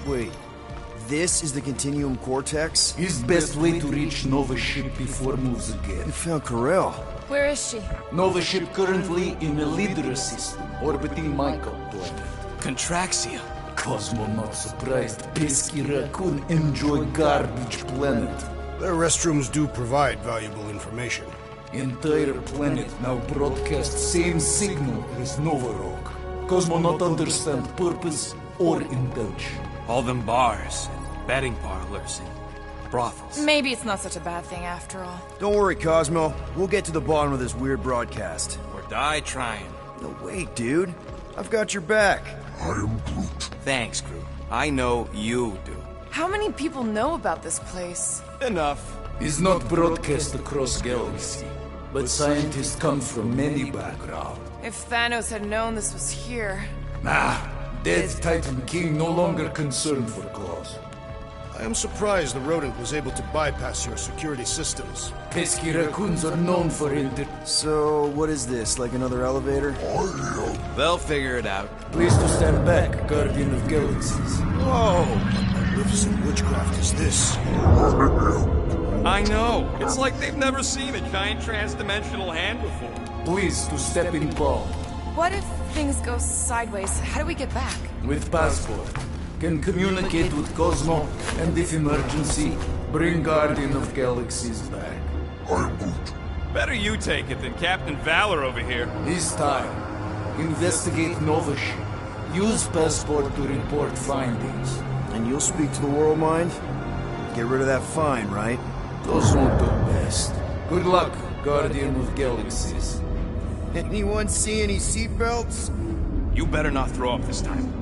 Wait, this is the Continuum Cortex? Is best way to reach Nova ship before moves again. You found Corel. Where is she? Nova ship currently in the Lydra system, orbiting Michael planet. Contraxia. Cosmo not surprised. Pesky raccoon enjoy garbage planet. Their restrooms do provide valuable information. Entire planet now broadcast same signal as Nova Rock. Cosmo not understand purpose or indulge. All them bars, and betting parlors, and brothels. Maybe it's not such a bad thing after all. Don't worry, Cosmo. We'll get to the bottom of this weird broadcast. Or die trying. No, wait, dude. I've got your back. Thanks, Groot. I know you do. How many people know about this place? Enough. Is not broadcast across galaxy, but scientists come from many backgrounds. If Thanos had known this was here... Nah, dead Titan King no longer concerned for cause. I am surprised the rodent was able to bypass your security systems. Pesky raccoons are known for So, what is this, like another elevator? They'll figure it out. Please to stand back, Guardian of Galaxies. Whoa! What magnificent witchcraft is this? I know. It's like they've never seen a giant trans-dimensional hand before. Please to step in palm. What if things go sideways? How do we get back? With passport. Can communicate with Cosmo, and if emergency, bring Guardian of Galaxies back. Better you take it than Captain Valor over here. This time, investigate Nova ship. Use passport to report findings. And you'll speak to the World Mind? Get rid of that fine, right? Those won't do best. Good luck, Guardian of Galaxies. Anyone see any seatbelts? You better not throw up this time.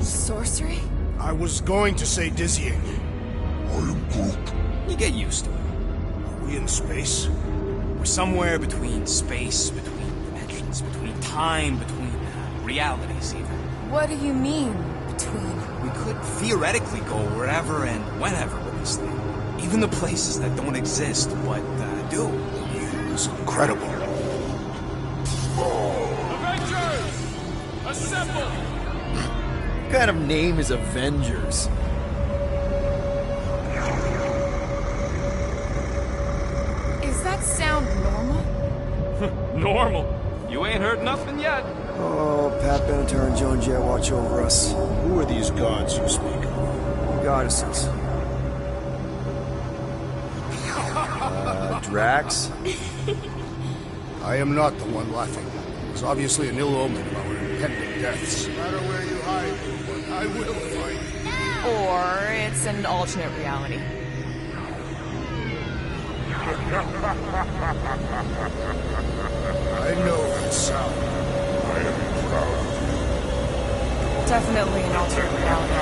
Sorcery? I was going to say dizzying. You get used to it. Are we in space? We're somewhere between space, between dimensions, between time, between realities even. What do you mean, between? We could theoretically go wherever and whenever with this thing. Even the places that don't exist, but do. It's incredible. Avengers! Assemble! What kind of name is Avengers? Is that sound normal? Normal. You ain't heard nothing yet. Oh, Pat Benatar and Joan Jett watch over us. Who are these gods you speak of? Goddesses. Drax? I am not the one laughing. It's obviously an ill omen of our impending deaths. No matter where you hide, I will find you. Or it's an alternate reality. I know that sound. I am proud. Definitely an alternate reality.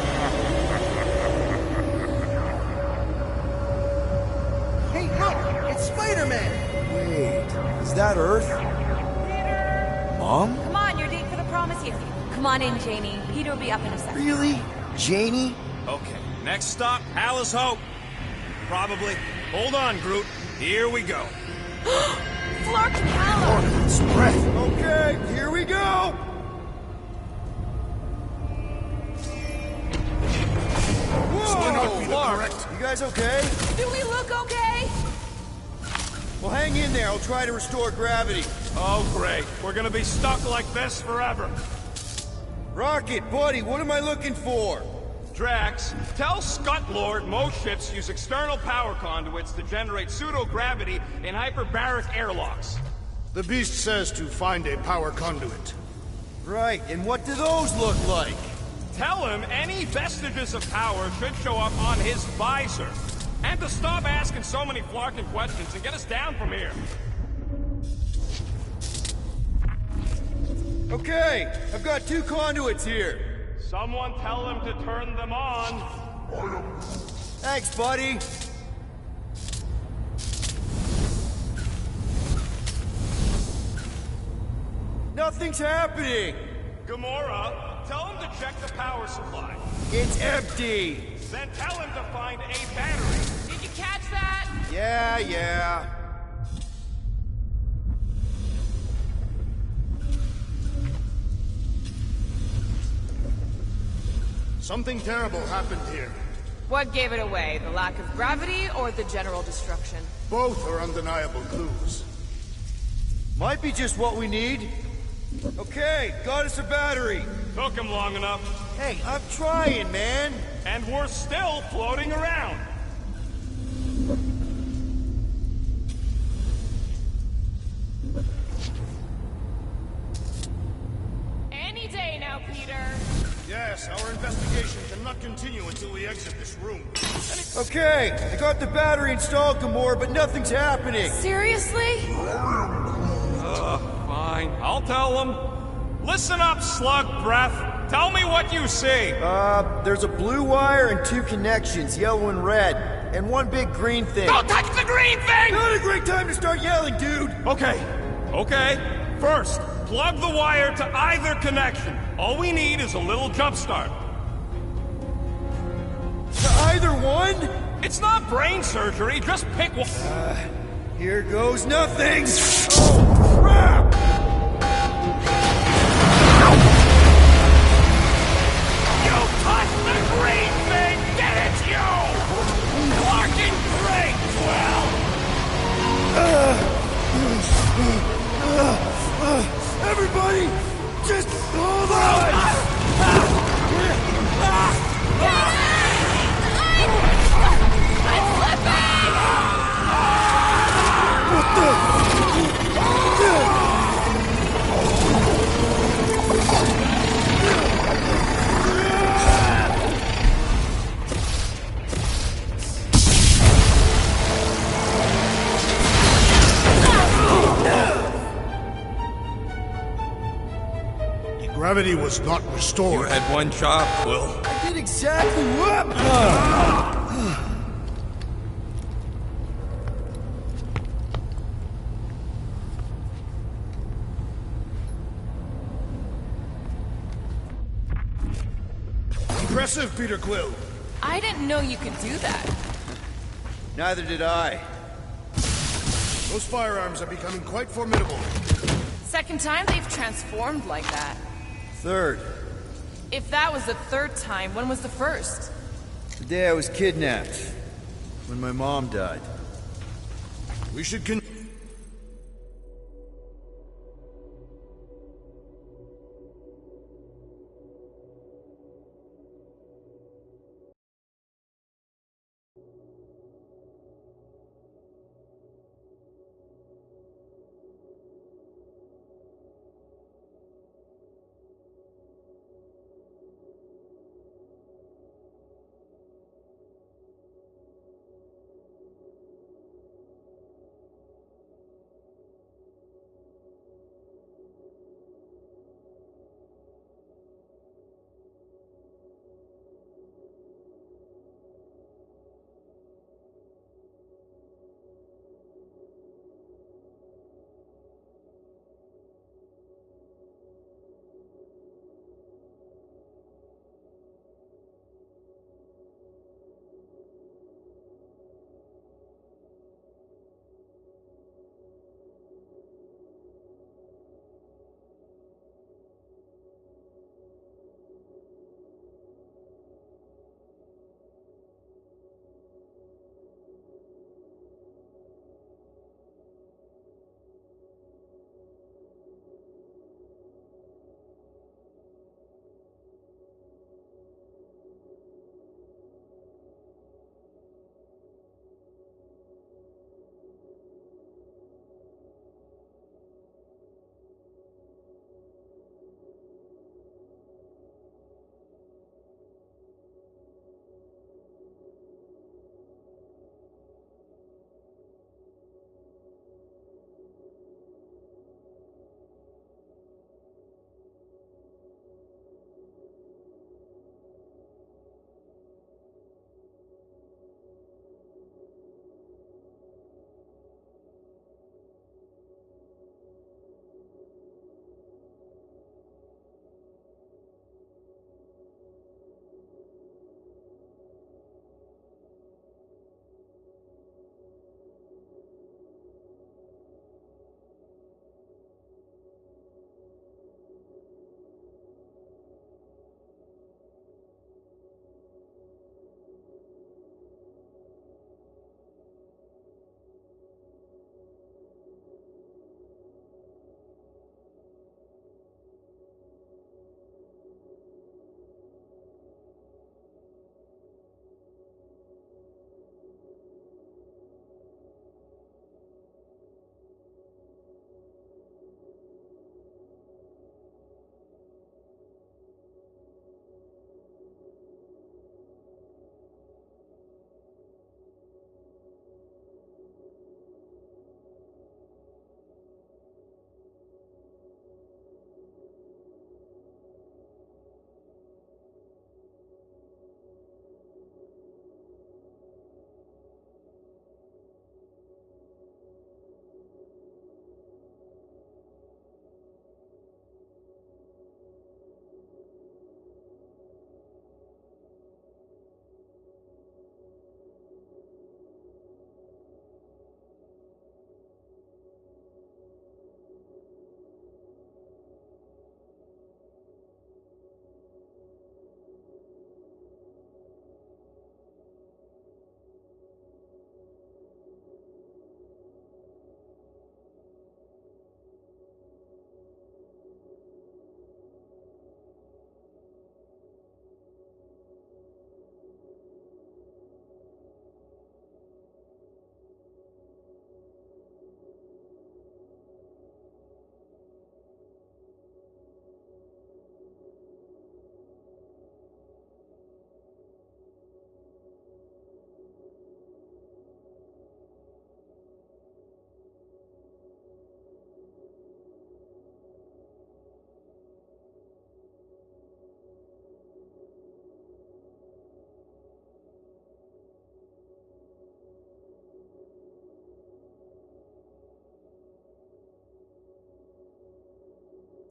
Hey, look! It's Spider-Man! Wait, is that Earth? Mom? Come on, your date for the prom is here. Come on in, Janie. Peter will be up in a second. Really? Janie? Okay, next stop, Palace Hope. Probably. Hold on, Groot. Here we go. Flark Power! Breath. Okay, here we go! Whoa! Correct. You guys okay? Do we look okay? Well, hang in there. I'll try to restore gravity. Oh, great. We're gonna be stuck like this forever. Rocket, buddy, what am I looking for? Drax, tell Scut-Lord most ships use external power conduits to generate pseudo-gravity in hyperbaric airlocks. The Beast says to find a power conduit. Right, and what do those look like? Tell him any vestiges of power should show up on his visor. And to stop asking so many flarking questions and get us down from here. Okay, I've got 2 conduits here. Someone tell him to turn them on. Thanks, buddy. Nothing's happening. Gamora, tell him to check the power supply. It's empty. Then tell him to find a battery. Did you catch that? Yeah. Something terrible happened here. What gave it away? The lack of gravity or the general destruction? Both are undeniable clues. Might be just what we need. Okay, got us a battery. Took him long enough. Hey, I'm trying, man. And we're still floating around. Any day now, Peter. Yes, our investigation cannot continue until we exit this room. Okay, I got the battery installed, Gamora, but nothing's happening. Seriously? Fine, I'll tell them. Listen up, slug breath. Tell me what you see. There's a blue wire and 2 connections, yellow and red, and 1 big green thing. Don't touch the green thing! Not a great time to start yelling, dude! Okay. First, plug the wire to either connection. All we need is a little jump start. To either one? It's not brain surgery, just pick one. Here goes nothing! Oh, crap! You touched the green thing! Get it, you! Fucking great, Everybody, just hold on! Gravity was not restored. had one job, Quill. I did exactly what? Impressive, Peter Quill. I didn't know you could do that. Neither did I. Those firearms are becoming quite formidable. Second time they've transformed like that. Third, If that was the third time, when was the first? the day I was kidnapped. When my mom died. We should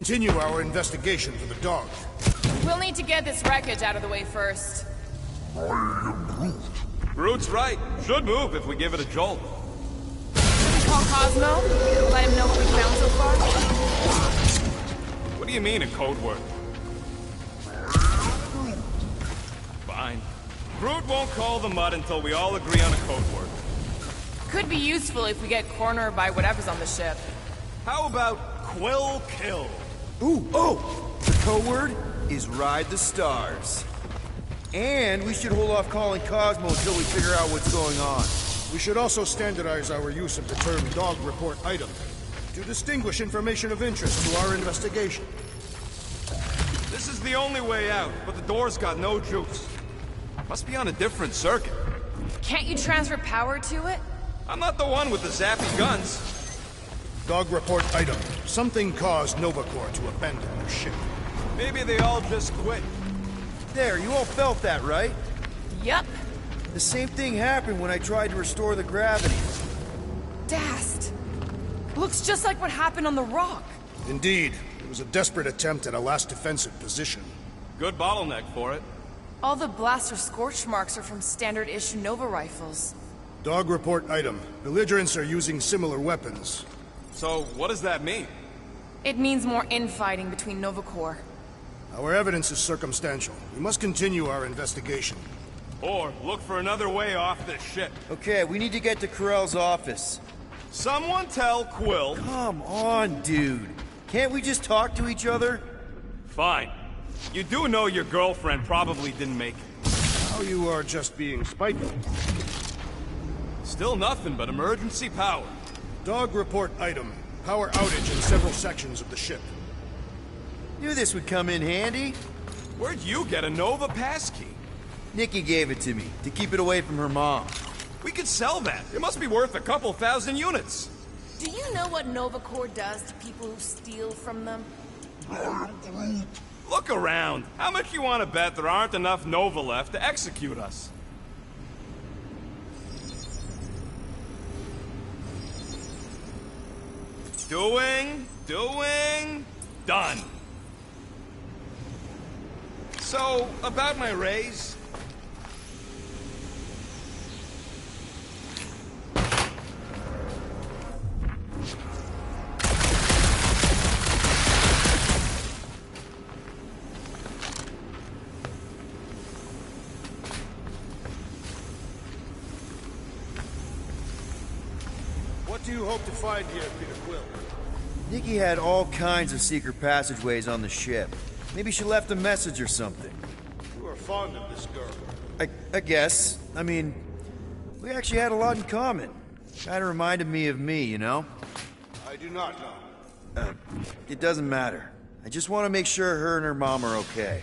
Continue our investigation for the dog. We'll need to get this wreckage out of the way first. Groot's right. Should move if we give it a jolt. Call Cosmo? Let him know what we found so far? What do you mean, a code word? Fine. Groot won't call the mud until we all agree on a code word. Could be useful if we get cornered by whatever's on the ship. How about Quill Kill? Ooh, oh! The code word is Ride the Stars. And we should hold off calling Cosmo until we figure out what's going on. We should also standardize our use of the term dog report item to distinguish information of interest to our investigation. This is the only way out, but the door's got no juice. Must be on a different circuit. Can't you transfer power to it? I'm not the one with the zappy guns. Dog report item. Something caused Nova Corps to abandon their ship. Maybe they all just quit. There, you all felt that, right? Yup. The same thing happened when I tried to restore the gravity. Dast. Looks just like what happened on the rock. Indeed, it was a desperate attempt at a last defensive position. Good bottleneck for it. All the blaster scorch marks are from standard issue Nova rifles. Dog report item. Belligerents are using similar weapons. So, what does that mean? It means more infighting between Nova Corps. Our evidence is circumstantial. We must continue our investigation. Or look for another way off this ship. Okay, we need to get to Corell's office. Someone tell Quill. Come on, dude. Can't we just talk to each other? Fine. You do know your girlfriend probably didn't make it. Now you are just being spiteful. Still nothing but emergency power. Dog report item. Power outage in several sections of the ship. Knew this would come in handy. Where'd you get a Nova passkey? Nikki gave it to me, to keep it away from her mom. We could sell that. It must be worth a couple thousand units. Do you know what Nova Corps does to people who steal from them? Look around. How much you want to bet there aren't enough Nova left to execute us? Doing, done. So, about my raise. What do you hope to find here, Peter Quill? Nikki had all kinds of secret passageways on the ship. Maybe she left a message or something. You are fond of this girl. I guess. I mean, we actually had a lot in common. Kinda reminded me of me, you know? I do not know. It doesn't matter. I just want to make sure her and her mom are okay.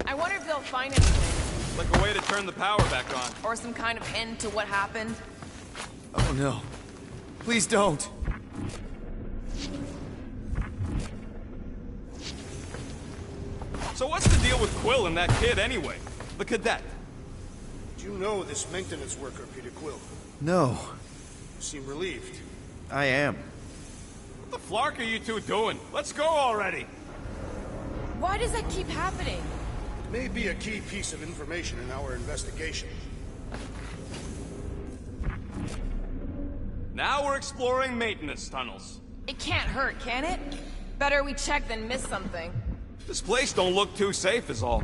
I wonder if they'll find anything. Like a way to turn the power back on. Or some kind of hint to what happened. Oh no. Please don't. So what's the deal with Quill and that kid anyway? The cadet. Do you know this maintenance worker, Peter Quill? No. You seem relieved. I am. What the flark are you two doing? Let's go already. Why does that keep happening? It may be a key piece of information in our investigation. Now we're exploring maintenance tunnels. It can't hurt, can it? Better we check than miss something. This place don't look too safe is all.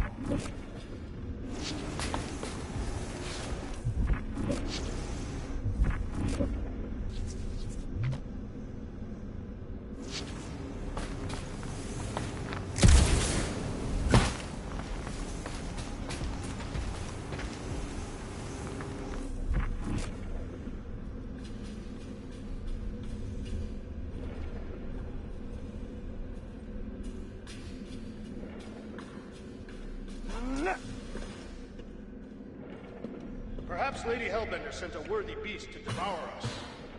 Perhaps Lady Hellbender sent a worthy beast to devour us.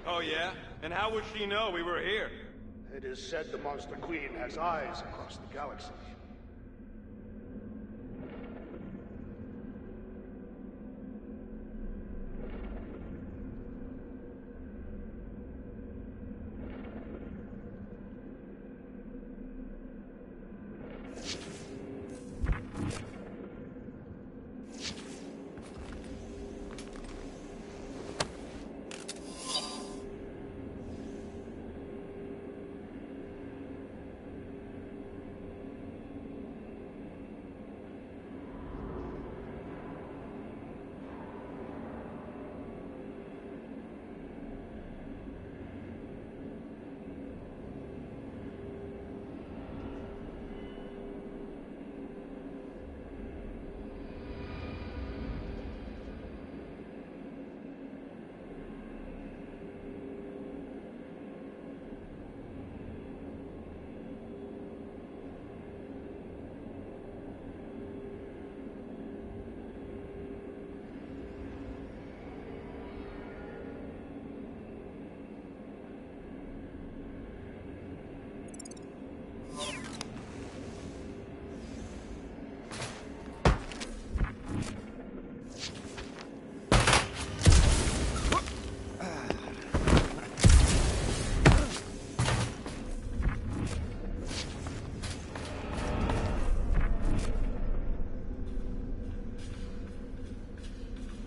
Oh yeah? And how would she know we were here? It is said the Monster Queen has eyes across the galaxy.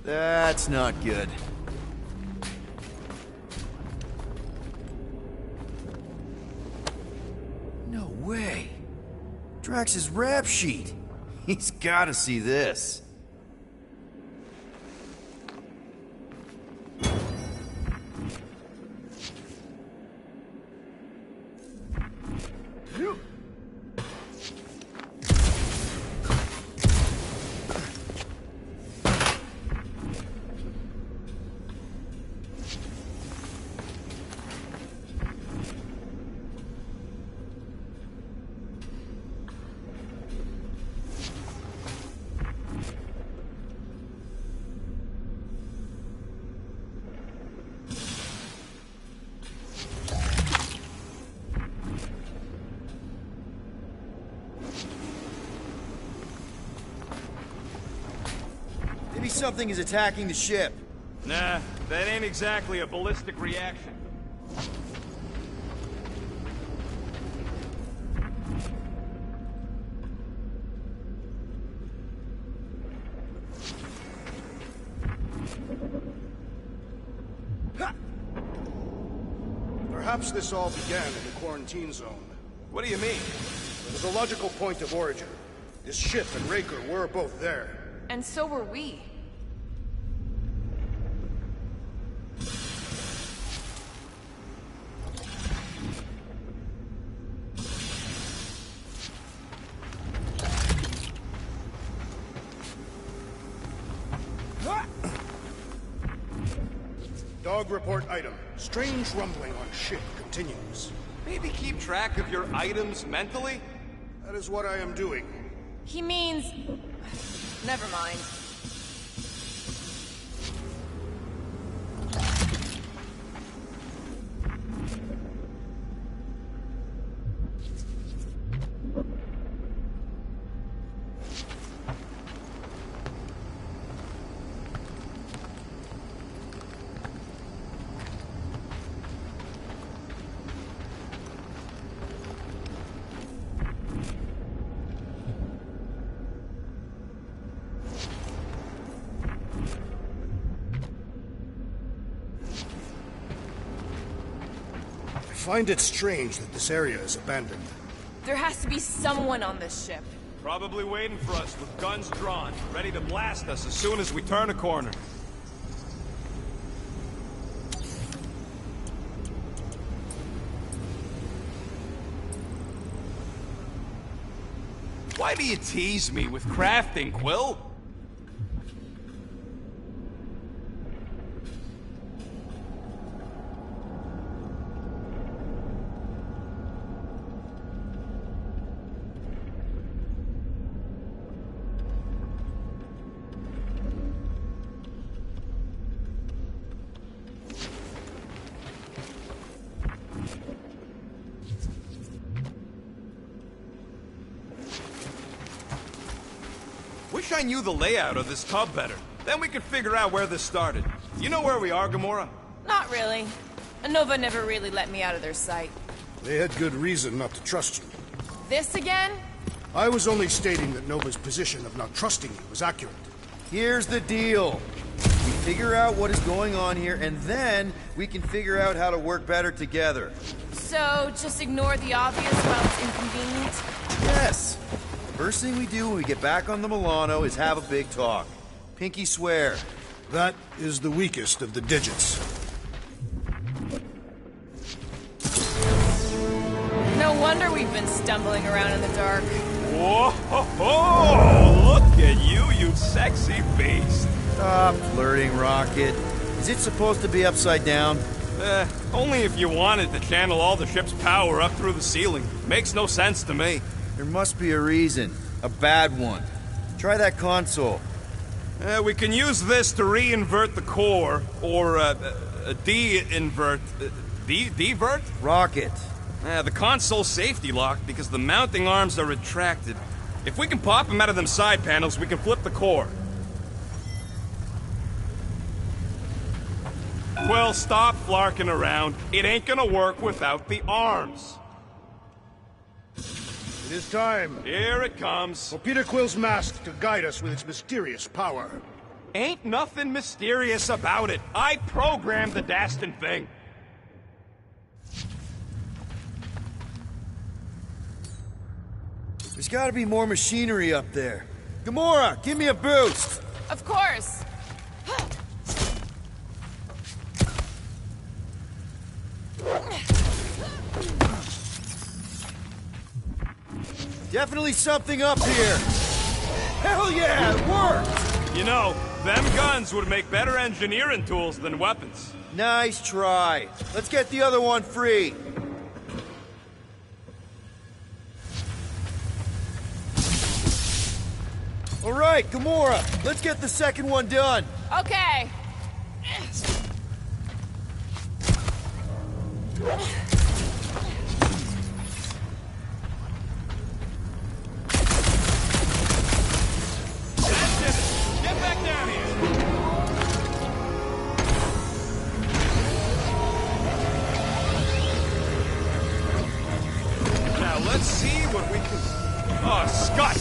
That's not good. No way. Drax's rap sheet. He's gotta see this. Maybe something is attacking the ship. Nah, that ain't exactly a ballistic reaction. Perhaps this all began in the quarantine zone. What do you mean? It was a logical point of origin. This ship and Raker were both there. And so were we. Dog report item. Strange rumbling on ship continues. Maybe keep track of your items mentally? That is what I am doing. He means... Never mind. I find it strange that this area is abandoned. There has to be someone on this ship. Probably waiting for us with guns drawn, ready to blast us as soon as we turn a corner. Why do you tease me with crafting, Quill? Wish I knew the layout of this tub better. Then we could figure out where this started. You know where we are, Gamora? Not really. Nova never really let me out of their sight. They had good reason not to trust you. This again? I was only stating that Nova's position of not trusting you was accurate. Here's the deal. We figure out what is going on here, and then we can figure out how to work better together. So, just ignore the obvious while it's inconvenient? Yes. First thing we do when we get back on the Milano is have a big talk. Pinky swear. That is the weakest of the digits. No wonder we've been stumbling around in the dark. Whoa! Look at you, you sexy beast. Stop flirting, Rocket. Is it supposed to be upside down? Only if you wanted to channel all the ship's power up through the ceiling. Makes no sense to me. There must be a reason. A bad one. Try that console. We can use this to re-invert the core, or de-invert... Divert? Rocket. The console's safety locked because the mounting arms are retracted. If we can pop them out of them side panels, we can flip the core. Well, stop flarking around. It ain't gonna work without the arms. It is time Here it comes. for Peter Quill's mask to guide us with its mysterious power. Ain't nothing mysterious about it. I programmed the Dastan thing. There's gotta be more machinery up there. Gamora, give me a boost! Of course. Definitely something up here! Hell yeah, it worked! You know, them guns would make better engineering tools than weapons. Nice try. Let's get the other one free. All right, Gamora, let's get the second one done. Okay. Get back down here! Now let's see what we can... Oh, Scott!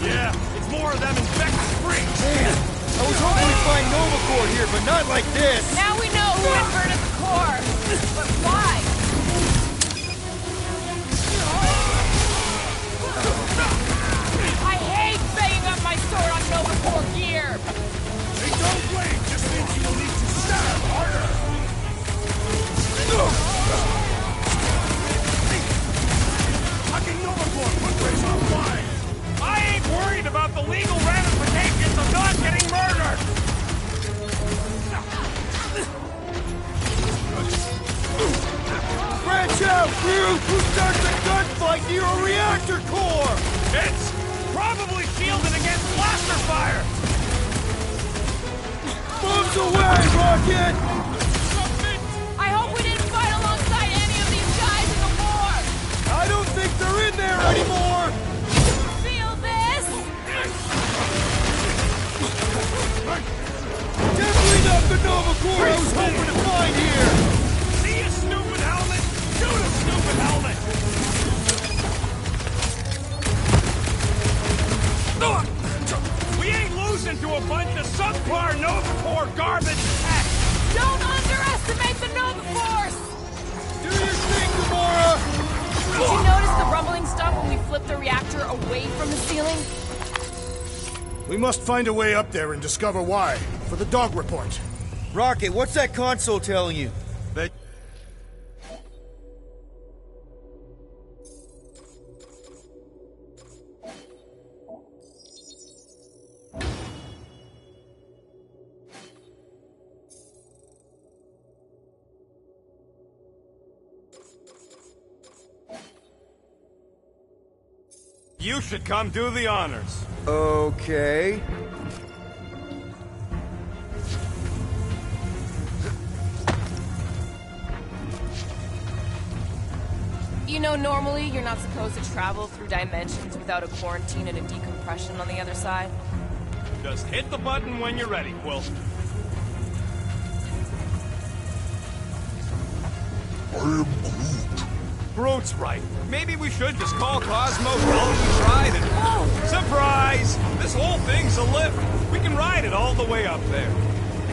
Yeah, it's more of them infected freaks! Man, I was hoping we'd find Nova Corps here, but not like this! Now we know who inverted the core. But why? I hate banging up my sword on Nova Corps gear! Hey, don't blame, just means you'll need to stab harder! Fucking Nova Corps, put Grace offline! I ain't worried about the legal ramifications of not getting murdered! Branch out, crew! Who starts a gunfight near a reactor core? It's probably shielded against blaster fire! Bombs away, Rocket! I hope we didn't fight alongside any of these guys in the war! I don't think they're in there anymore! Feel this? Definitely not the Nova Corps I was hoping to find here! See a stupid helmet? Shoot a stupid helmet! We ain't losing to a bunch of subpar Nova Corps garbage tech! Don't underestimate the Nova Force! Do your thing, Gamora! Did you notice the rumbling stuff when we flipped the reactor away from the ceiling? We must find a way up there and discover why, for the dog report. Rocket, what's that console telling you? That... You should come do the honors. Okay. You know, normally you're not supposed to travel through dimensions without a quarantine and a decompression on the other side. Just hit the button when you're ready, Quill. I am Groot. Groot's right. Maybe we should just call Cosmo, tell him we tried it. Surprise! This whole thing's a lift. We can ride it all the way up there.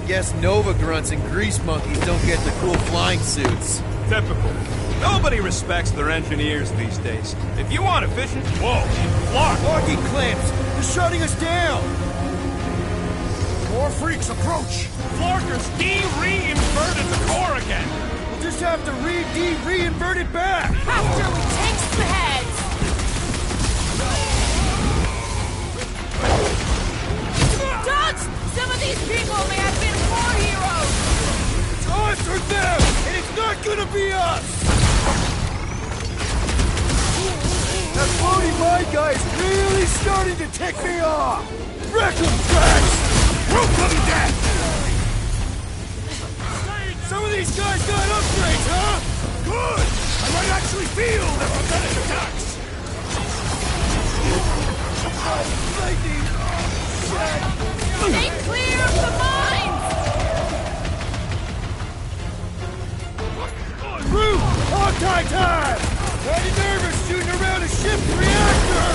Guess Nova grunts and grease monkeys don't get the cool flying suits. Typical. Nobody respects their engineers these days. If you want efficient... Whoa! Flark! Lucky clamps! They're shutting us down! More freaks approach! Flarker's de-reinverted the core again! We'll just have to reinvert it back! After we take some heads! Dodge! Some of these people may have been war heroes! It's us or them! And it's not gonna be us! That floating mine guy is really starting to tick me off! Wreck him, Drax! We'll put him dead! Some of these guys got upgrades, huh? Good! I might actually feel their pathetic attacks! Lightning! Stay clear of the mines! Crew! Hog-tie time! Kinda nervous shooting around a ship's reactor!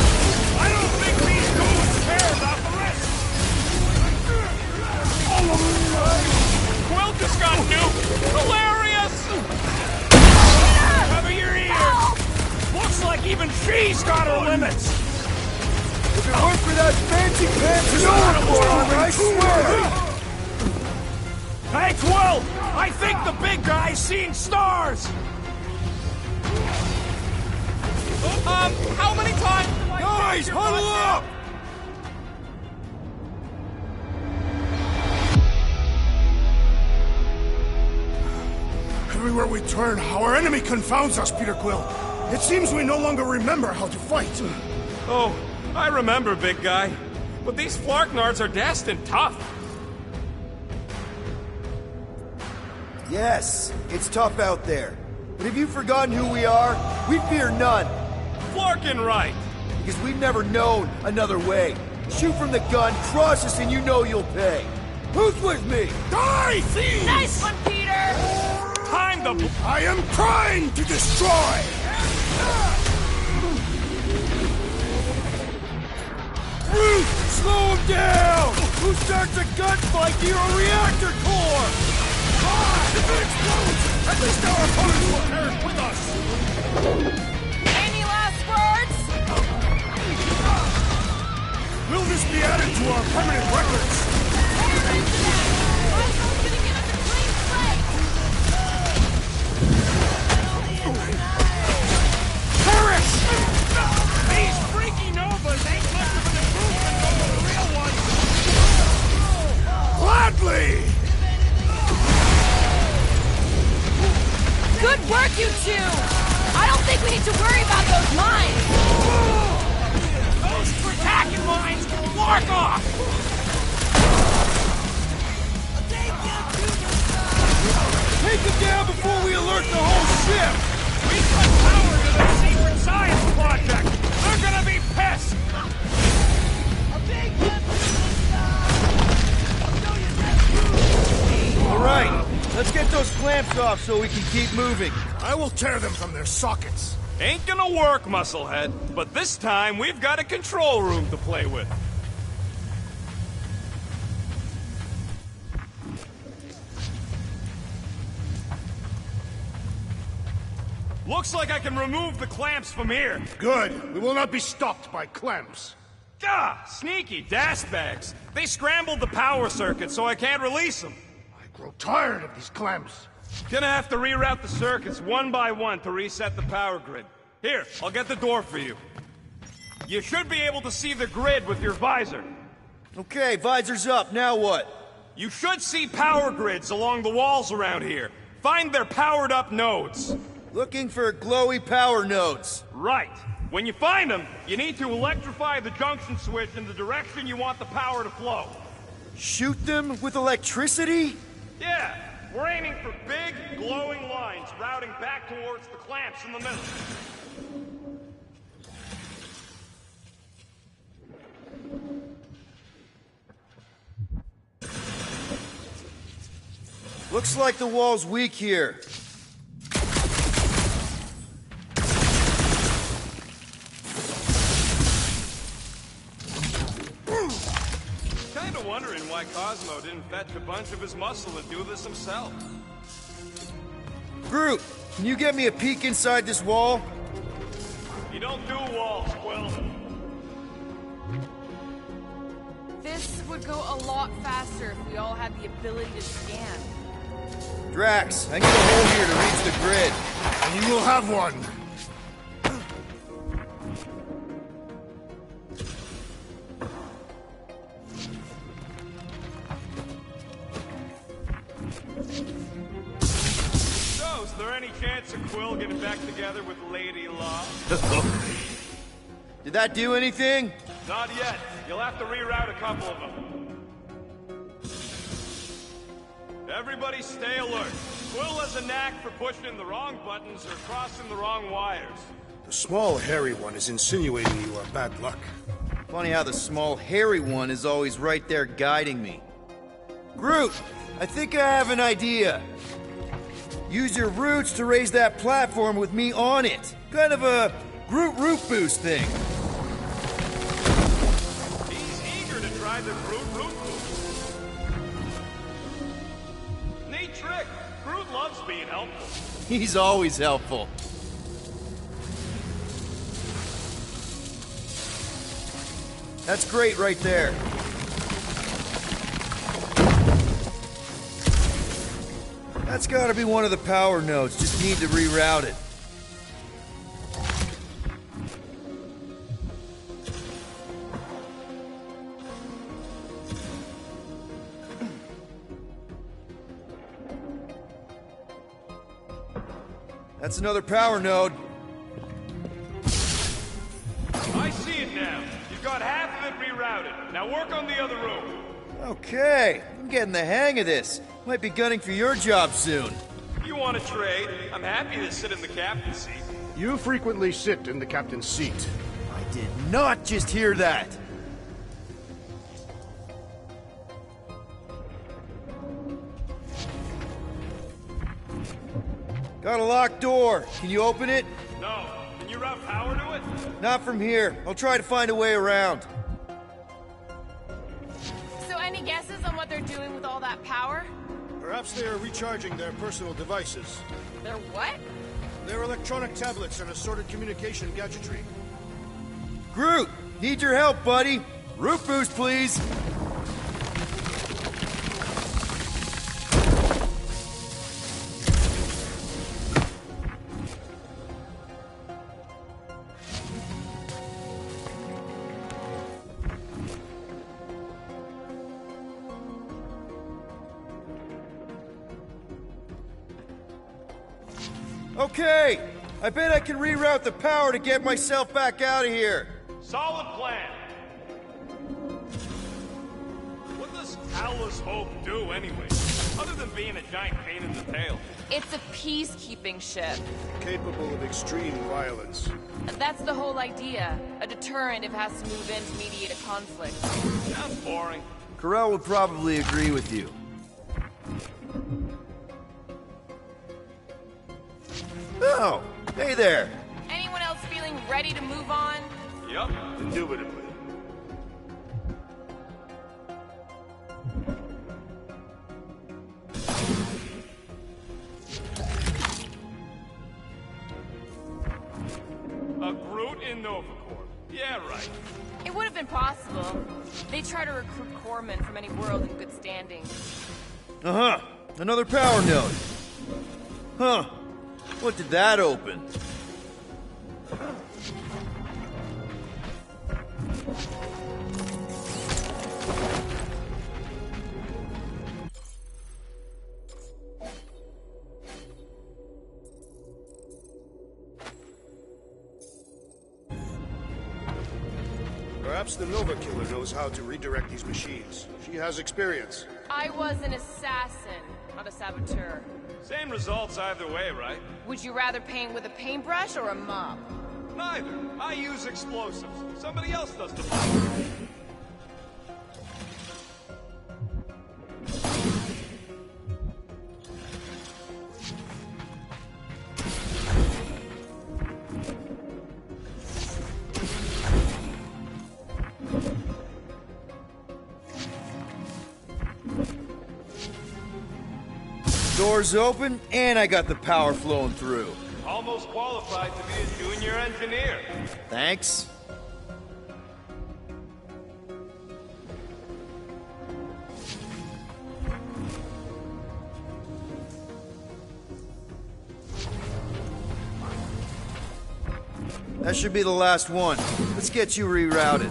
I don't think these goons care about the rest! Quill just got nuked! Hilarious! Cover your ears! Looks like even she's got her limits! If it weren't for that fancy pants uniform, I swear! Hey, Quill! I think the big guy's seeing stars! How many times have I... Guys, huddle up! Everywhere we turn, our enemy confounds us, Peter Quill. It seems we no longer remember how to fight. Oh, I remember, big guy. But these Flarknards are destined tough. Yes, it's tough out there. But have you forgotten who we are? We fear none. Flarkin right. Because we've never known another way. Shoot from the gun, cross us, and you know you'll pay. Who's with me? Die, thieves! Nice one, Peter! Time to... I am trying to destroy! Ruth, slow him down! Who starts a gunfight near a reactor core? If it explodes, at least our opponents will perish with us! Any last words? Will this be added to our permanent records? Michael's gonna give us a clean slate! Perish! These freaky Novas ain't much of an improvement over the real ones! Gladly! Good work, you two! I don't think we need to worry about those mines! Those Kratakan mines can mark off! Take them down before we alert the whole ship! We cut power to their secret science project! They're gonna be pissed! All right, let's get those clamps off so we can keep moving. I will tear them from their sockets. Ain't gonna work, Musclehead. But this time, we've got a control room to play with. Looks like I can remove the clamps from here. Good. We will not be stopped by clamps. Gah! Sneaky dashbags. They scrambled the power circuit, so I can't release them. I grow tired of these clamps. Gonna have to reroute the circuits one by one to reset the power grid. Here, I'll get the door for you. You should be able to see the grid with your visor. Okay, visor's up. Now what? You should see power grids along the walls around here. Find their powered-up nodes. Looking for glowy power nodes. Right. When you find them, you need to electrify the junction switch in the direction you want the power to flow. Shoot them with electricity? Yeah, we're aiming for big, glowing lines routing back towards the clamps in the middle. Looks like the wall's weak here. Kinda wondering why Cosmo didn't fetch a bunch of his muscle and do this himself. Groot, can you get me a peek inside this wall? You don't do walls, Quill. This would go a lot faster if we all had the ability to scan. Drax, I need a hole here to reach the grid. And you will have one. So, is there any chance of Quill getting back together with Lady Law? Did that do anything? Not yet. You'll have to reroute a couple of them. Everybody stay alert. Quill has a knack for pushing the wrong buttons or crossing the wrong wires. The small, hairy one is insinuating you are bad luck. Funny how the small, hairy one is always right there guiding me. Groot, I think I have an idea. Use your roots to raise that platform with me on it. Kind of a Groot root boost thing. He's eager to try the Groot root boost. Neat trick. Groot loves being helpful. He's always helpful. That's great right there. That's gotta be one of the power nodes. Just need to reroute it. That's another power node. I see it now. You've got half of it rerouted. Now work on the other room. Okay, I'm getting the hang of this. Might be gunning for your job soon. You want to trade? I'm happy to sit in the captain's seat. You frequently sit in the captain's seat. I did not just hear that. Got a locked door. Can you open it? No. Can you route power to it? Not from here. I'll try to find a way around. So any guesses on what they're doing with all that power? Perhaps they are recharging their personal devices. They're what? Their electronic tablets and assorted communication gadgetry. Groot, need your help, buddy. Root boost, please. Okay, I bet I can reroute the power to get myself back out of here. Solid plan. What does Talos Hope do anyway? Other than being a giant pain in the tail. It's a peacekeeping ship. Capable of extreme violence. That's the whole idea. A deterrent if it has to move in to mediate a conflict. Sounds boring. Corell would probably agree with you. Oh, hey there. Anyone else feeling ready to move on? Yup. Indubitably. A Groot in Nova Corps. Yeah, right. It would have been possible. They try to recruit corpsmen from any world in good standing. Uh-huh. Another power node. Huh. What did that open? Perhaps the Nova Killer knows how to redirect these machines. She has experience. I was an assassin, not a saboteur. Same results either way, right? Would you rather paint with a paintbrush or a mop? Neither. I use explosives. Somebody else does the fire. Doors open, and I got the power flowing through. Almost qualified to be a junior engineer. Thanks. That should be the last one. Let's get you rerouted.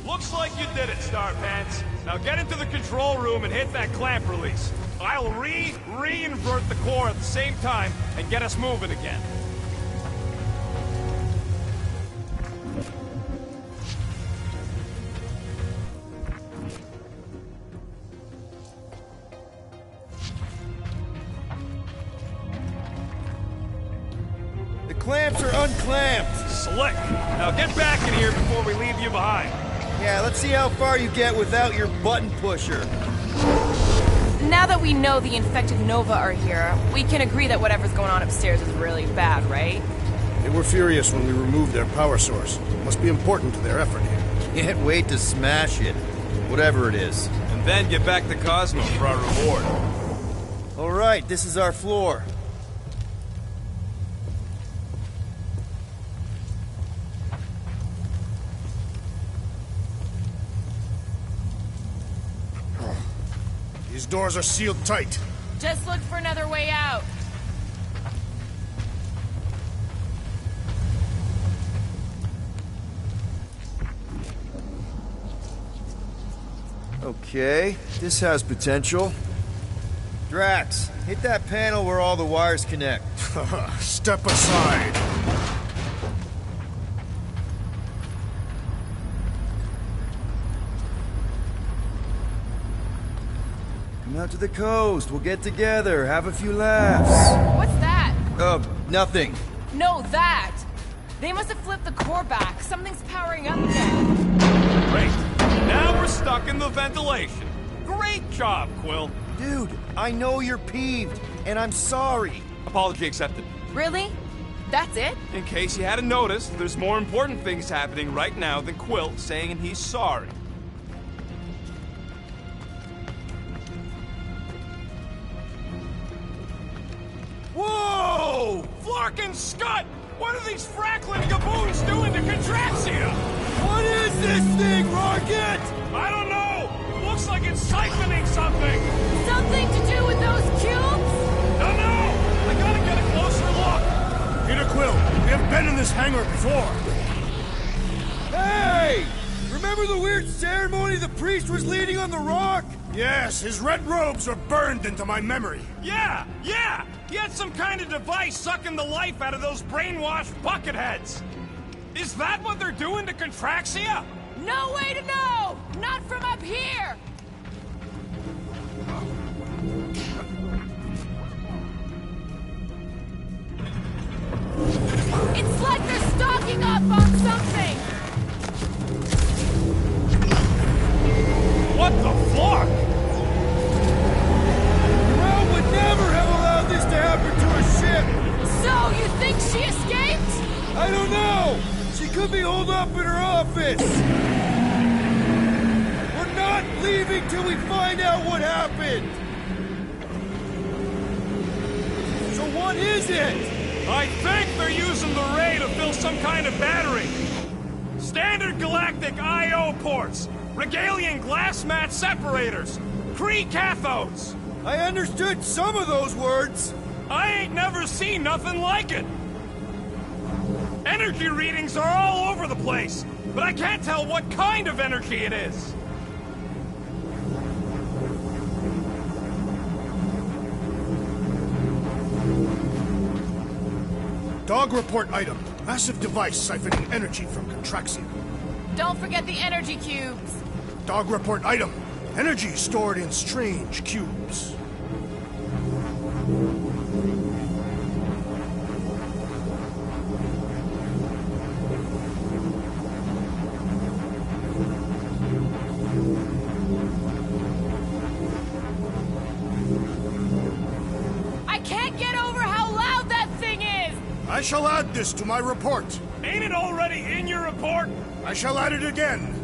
Looks like you did it, Starpants. Now get into the control room and hit that clamp release. I'll re-invert the core at the same time and get us moving again. The clamps are unclamped. Slick. Now get back in here before we leave you behind. Yeah, let's see how far you get without your button pusher. Now that we know the infected Nova are here, we can agree that whatever's going on upstairs is really bad, right? They were furious when we removed their power source. Must be important to their effort here. Can't wait to smash it. Whatever it is. And then get back to Cosmo for our reward. All right, this is our floor. These doors are sealed tight. Just look for another way out. Okay, this has potential. Drax, hit that panel where all the wires connect. Step aside. Come out to the coast. We'll get together, have a few laughs. What's that? Nothing. No, that! They must have flipped the core back. Something's powering up again. Great. Now we're stuck in the ventilation. Great job, Quill. Dude, I know you're peeved, and I'm sorry. Apology accepted. Really? That's it? In case you hadn't noticed, there's more important things happening right now than Quill saying he's sorry. Whoa! Flark and Scud! What are these Franklin gaboons doing to Contraxia? What is this thing, Rocket? I don't know! Looks like it's siphoning something! Something to do with those cubes? Don't know! I gotta get a closer look! Peter Quill, we have been in this hangar before. Hey! Remember the weird ceremony the priest was leading on the rock? Yes, his red robes are burned into my memory. Yeah! He had some kind of device sucking the life out of those brainwashed bucketheads! Is that what they're doing to Contraxia? No way to know! Not from up here! It's like they're stocking up on something! What the fuck? Rome would never have allowed this to happen to a ship! So, you think she escaped? I don't know! She could be holed up in her office! We're not leaving till we find out what happened! So what is it? I think they're using the ray to fill some kind of battery. Standard galactic I.O. ports, Regalian glass mat separators, Kree cathodes. I understood some of those words! I ain't never seen nothing like it. Energy readings are all over the place, but I can't tell what kind of energy it is. Dog report item. Massive device siphoning energy from Contraxia. Don't forget the energy cubes. Dog report item. Energy stored in strange cubes. I can't get over how loud that thing is! I shall add this to my report. Ain't it already in your report? I shall add it again.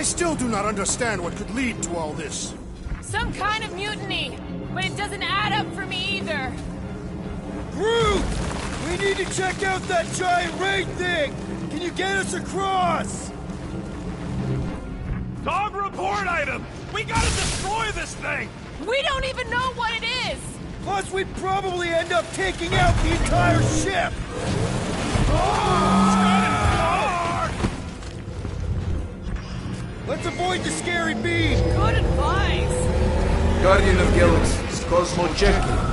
still do not understand what could lead to all this. Some kind of mutiny, but it doesn't add up for me either. Groot! We need to check out that giant raid thing! Can you get us across? Dog report item! We gotta destroy this thing! We don't even know what it is! Plus, we'd probably end up taking out the entire ship! Let's avoid the scary beam! Good advice! Guardian of Galaxies, Cosmo Checker.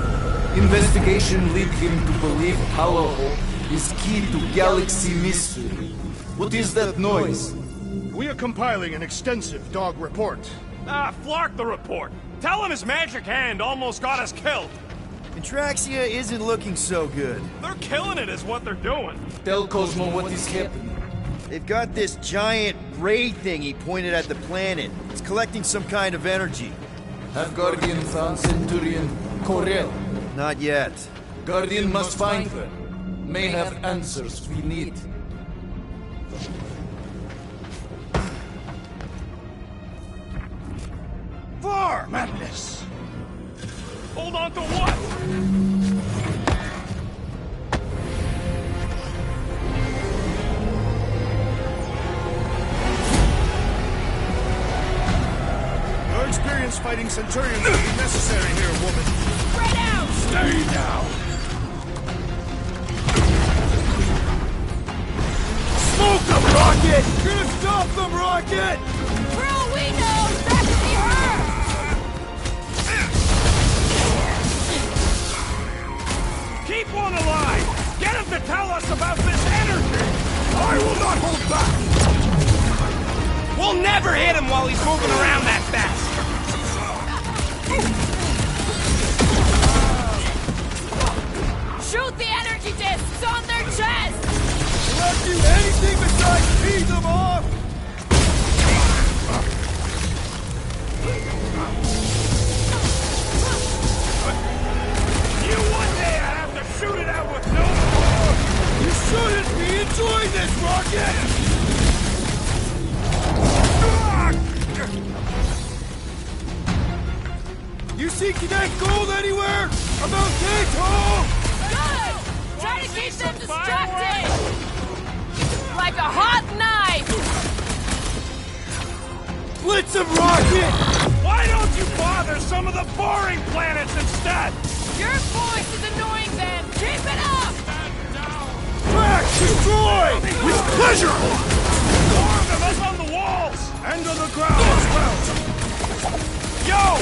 Investigation lead him to believe Halo is key to galaxy mystery. What is that noise? We are compiling an extensive dog report. Flark the report. Tell him his magic hand almost got us killed. Intraxia isn't looking so good. They're killing it is what they're doing. Tell Cosmo what is happening. They've got this giant raid thing he pointed at the planet. It's collecting some kind of energy. Have Guardian found Centurion Corel? Not yet. Guardian must find her. May have answers we need. Far! Madness! Hold on to what? Your experience fighting Centurions will be necessary here, woman. Spread out! Stay down! Smoke them, Rocket! You're gonna stop them, Rocket! For all we know, that could be her! Keep one alive! Get him to tell us about this energy! I will not hold back! We'll never hit him while he's moving around that fast! Shoot the energy discs on their chest! Will that do anything besides feed them off? You one day I have to shoot it out with no more! You shouldn't be enjoying this, Rocket! You see Connect Gold anywhere? About Gate Hall! Good! Try to keep them distracted! Like a hot knife! Blitz them, Rocket! Why don't you bother some of the boring planets instead? Your voice is annoying them! Keep it up! Crack! Destroy! With pleasure! More of them up on the walls! And on the ground as well! Yo!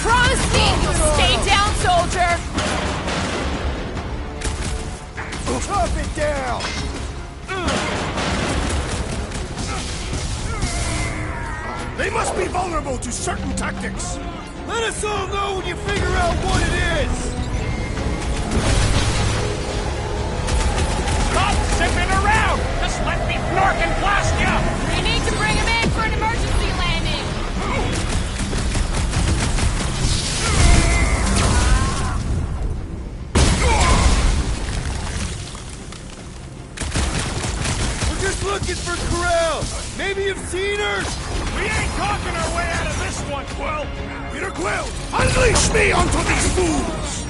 Promise me you'll stay down, soldier! Chop it down! They must be vulnerable to certain tactics! Let us all know when you figure out what it is! Stop zipping around! Just let me flark and blast you! We need to bring him in for an emergency landing! We're just looking for Corel! Maybe you've seen her? We ain't talking our way out of this one, Quill! Peter Quill, unleash me onto these fools!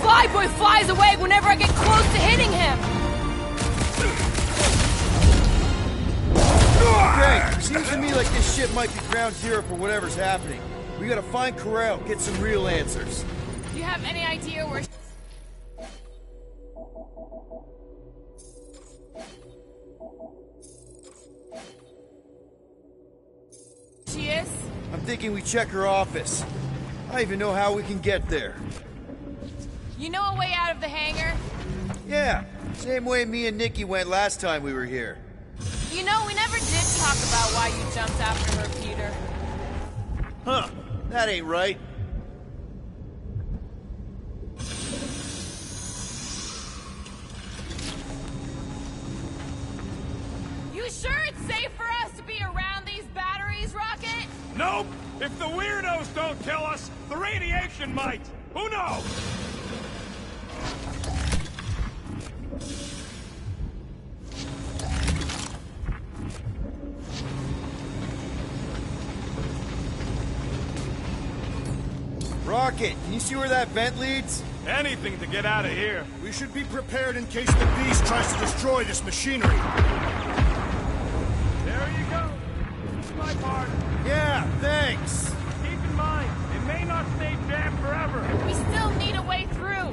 Flyboy flies away whenever I get close to hitting him! Okay, seems to me like this ship might be ground zero for whatever's happening. We gotta find Corel, get some real answers. Do you have any idea where she is? I'm thinking we check her office. I don't even know how we can get there. You know a way out of the hangar? Yeah, same way me and Nikki went last time we were here. You know, we never did talk about why you jumped after her, Peter. Huh, that ain't right. You sure it's safe for us to be around these batteries, Rocket? Nope! If the weirdos don't kill us, the radiation might! Who knows? Rocket, can you see where that vent leads? Anything to get out of here. We should be prepared in case the beast tries to destroy this machinery. There you go. This is my part. Yeah, thanks. Keep in mind, it may not stay jammed forever. We still need a way through.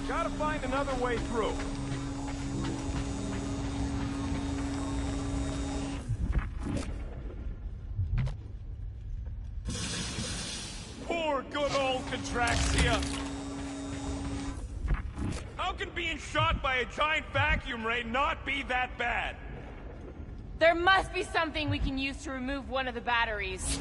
Gotta find another way through. Poor good old Contraxia. How can being shot by a giant vacuum ray not be that bad? There must be something we can use to remove one of the batteries.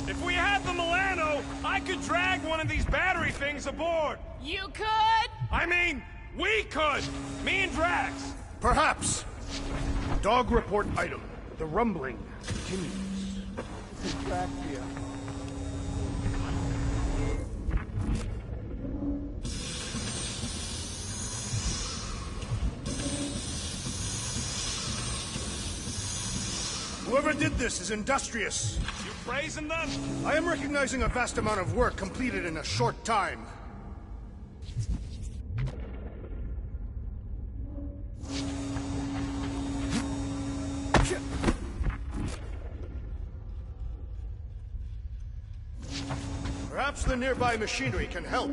If we had the Milano, I could drag one of these battery things aboard. You could? I mean, we could. Me and Drax. Perhaps. Dog report item. The rumbling continues. Contraxia. Whoever did this is industrious. You praising them? I am recognizing a vast amount of work completed in a short time. Perhaps the nearby machinery can help.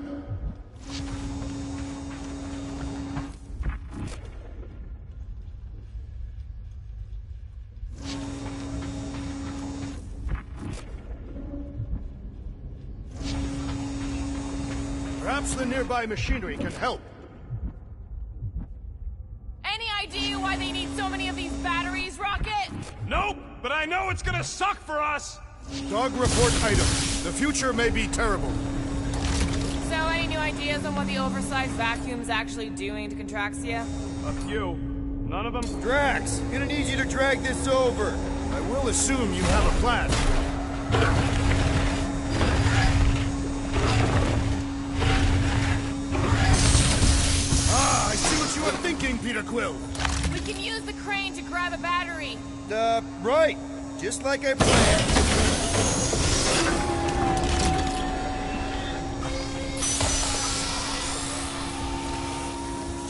Perhaps the nearby machinery can help. Any idea why they need so many of these batteries, Rocket? Nope, but I know it's gonna suck for us. Dog report item. The future may be terrible. So, any new ideas on what the oversized vacuum's actually doing to Contraxia? A few. None of them? Drax, gonna need you to drag this over. I will assume you have a plan. I see what you are thinking, Peter Quill. We can use the crane to grab a battery. Right. Just like I planned.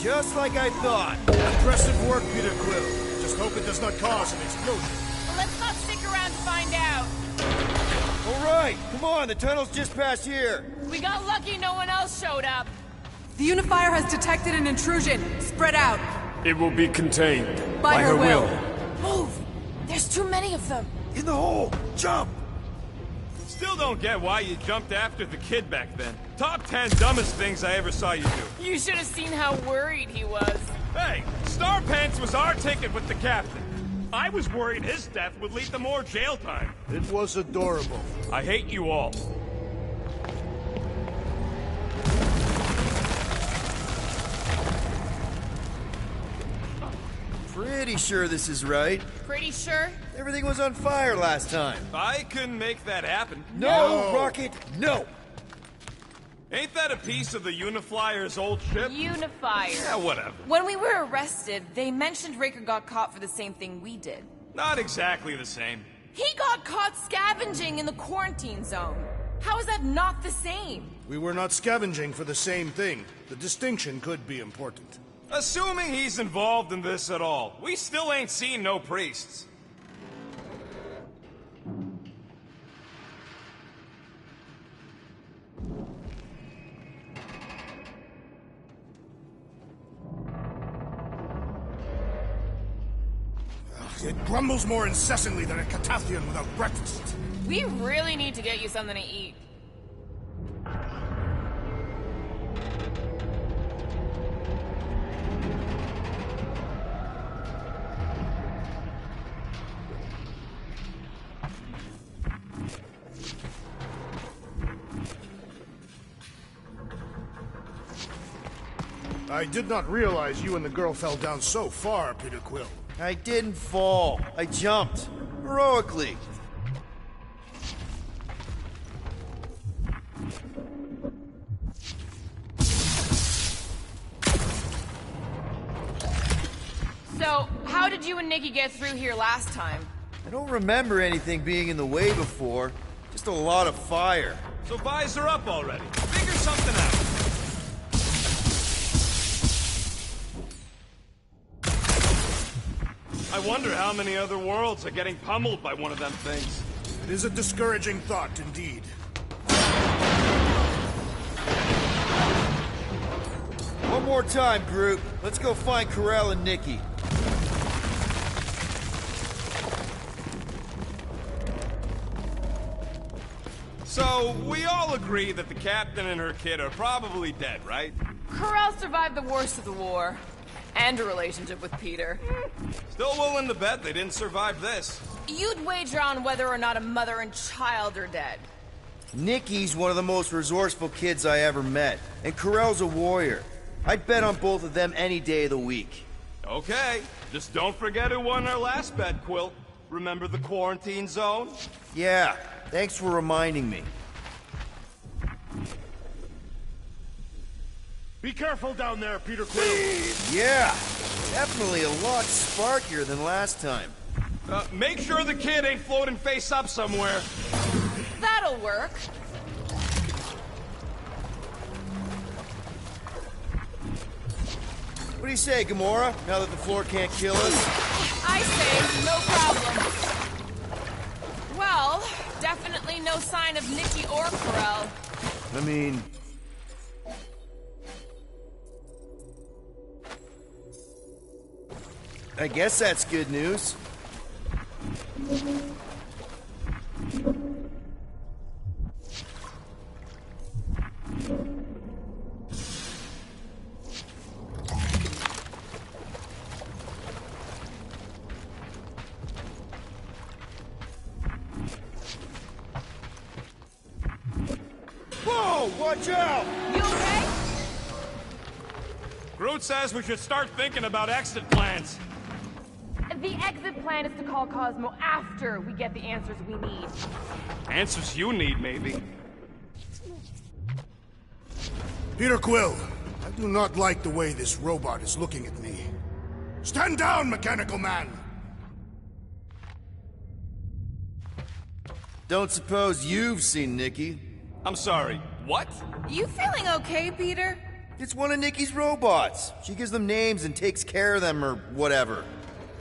Just like I thought. Impressive work, Peter Quill. Just hope it does not cause an explosion. Well, let's not stick around to find out. All right, come on, the tunnel's just past here. We got lucky no one else showed up. The Unifier has detected an intrusion. Spread out. It will be contained. By her will. Move! There's too many of them. In the hole! Jump! Still don't get why you jumped after the kid back then. Top 10 dumbest things I ever saw you do. You should have seen how worried he was. Hey, Star Pants was our ticket with the captain. I was worried his death would lead to more jail time. It was adorable. I hate you all. Pretty sure this is right. Pretty sure? Everything was on fire last time. I couldn't make that happen. No, Rocket, no! Ain't that a piece of the Uniflyer's old ship? Unifier. Yeah, whatever. When we were arrested, they mentioned Raker got caught for the same thing we did. Not exactly the same. He got caught scavenging in the quarantine zone. How is that not the same? We were not scavenging for the same thing. The distinction could be important. Assuming he's involved in this at all, we still ain't seen no priests. It grumbles more incessantly than a Catathian without breakfast. We really need to get you something to eat. I did not realize you and the girl fell down so far, Peter Quill. I didn't fall. I jumped. Heroically. So, how did you and Nikki get through here last time? I don't remember anything being in the way before. Just a lot of fire. So visor up already. Figure something out. I wonder how many other worlds are getting pummeled by one of them things. It is a discouraging thought, indeed. One more time, Groot. Let's go find Ko-Rel and Nikki. So, we all agree that the captain and her kid are probably dead, right? Ko-Rel survived the worst of the war. And a relationship with Peter. Still willing to bet they didn't survive this. You'd wager on whether or not a mother and child are dead. Nikki's one of the most resourceful kids I ever met. And Ko-Rel's a warrior. I'd bet on both of them any day of the week. Okay, just don't forget who won our last bet, Quill. Remember the quarantine zone? Yeah, thanks for reminding me. Be careful down there, Peter Quill. Yeah, definitely a lot sparkier than last time. Make sure the kid ain't floating face up somewhere. That'll work. What do you say, Gamora, now that the floor can't kill us? I say, no problem. Well, definitely no sign of Nikki or Ko-Rel. I mean... I guess that's good news. Whoa! Watch out! You okay? Groot says we should start thinking about exit plans. The exit plan is to call Cosmo after we get the answers we need. Answers you need, maybe. Peter Quill, I do not like the way this robot is looking at me. Stand down, Mechanical Man! Don't suppose you've seen Nikki? I'm sorry, what? You feeling okay, Peter? It's one of Nikki's robots. She gives them names and takes care of them or whatever.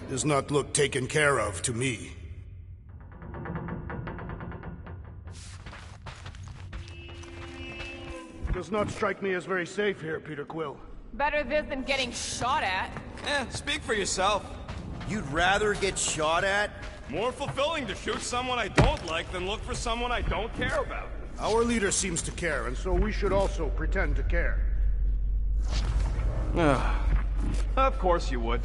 Does not look taken care of to me. Does not strike me as very safe here, Peter Quill. Better this than getting shot at. Speak for yourself. You'd rather get shot at? More fulfilling to shoot someone I don't like than look for someone I don't care about. Our leader seems to care, and so we should also pretend to care. Of course you would.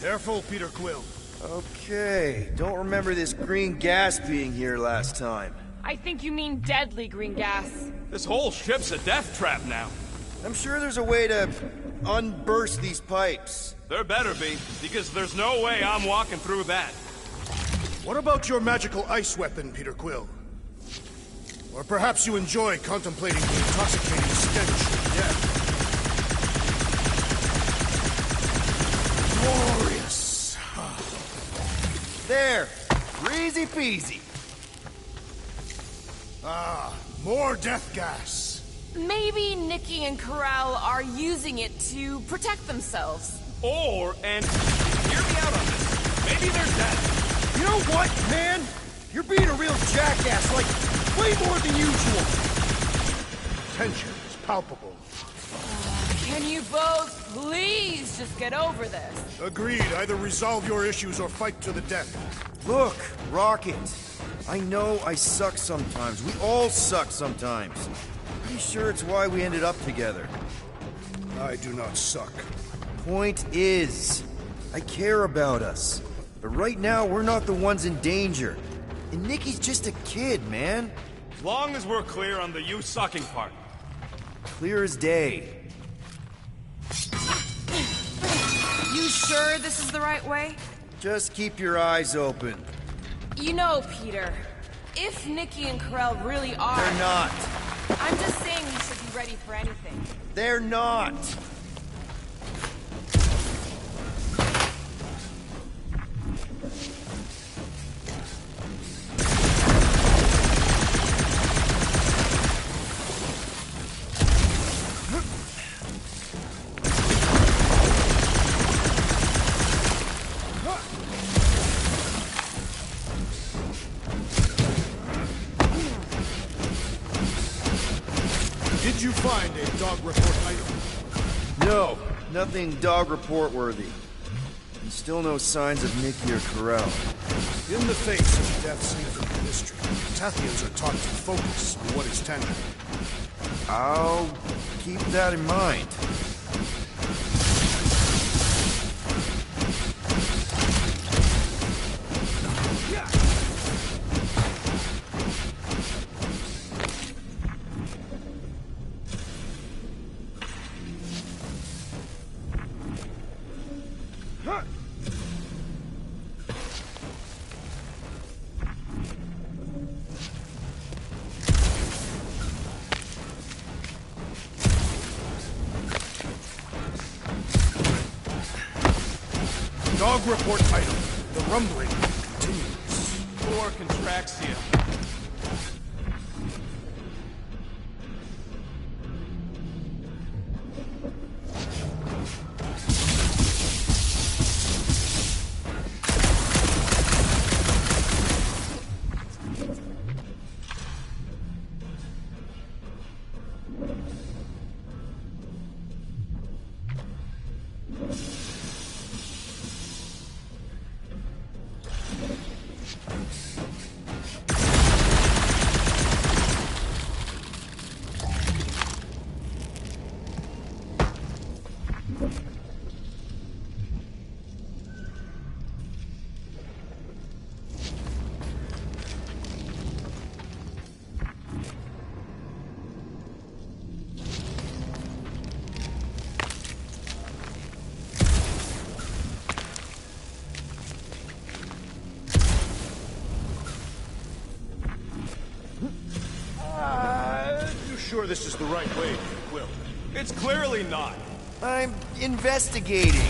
Careful, Peter Quill. Okay, don't remember this green gas being here last time. I think you mean deadly green gas. This whole ship's a death trap now. I'm sure there's a way to unburst these pipes. There better be, because there's no way I'm walking through that. What about your magical ice weapon, Peter Quill? Or perhaps you enjoy contemplating the intoxicating stench of death. Glorious. There! Easy peasy. More death gas. Maybe Nikki and Corral are using it to protect themselves. Or, and hear me out on this, maybe they're dead. You know what, man? You're being a real jackass, like, way more than usual. Tension is palpable. Can you both please just get over this? Agreed. Either resolve your issues or fight to the death. Look, Rocket. I know I suck sometimes. We all suck sometimes. Pretty sure it's why we ended up together. I do not suck. Point is, I care about us. But right now, we're not the ones in danger. And Nikki's just a kid, man. As long as we're clear on the you sucking part. Clear as day. You sure this is the right way? Just keep your eyes open. You know, Peter, if Nikki and Corral really are... They're not. I'm just saying we should be ready for anything. They're not. Did you find a dog report item? No, nothing dog report worthy. And still no signs of Nikki or Corral. In the face of death's infinite mystery, Tathians are taught to focus on what is tangible. I'll keep that in mind. Dog report item. The rumbling continues. Or Contraxia. You sure this is the right way, Quill? It's clearly not. I'm investigating.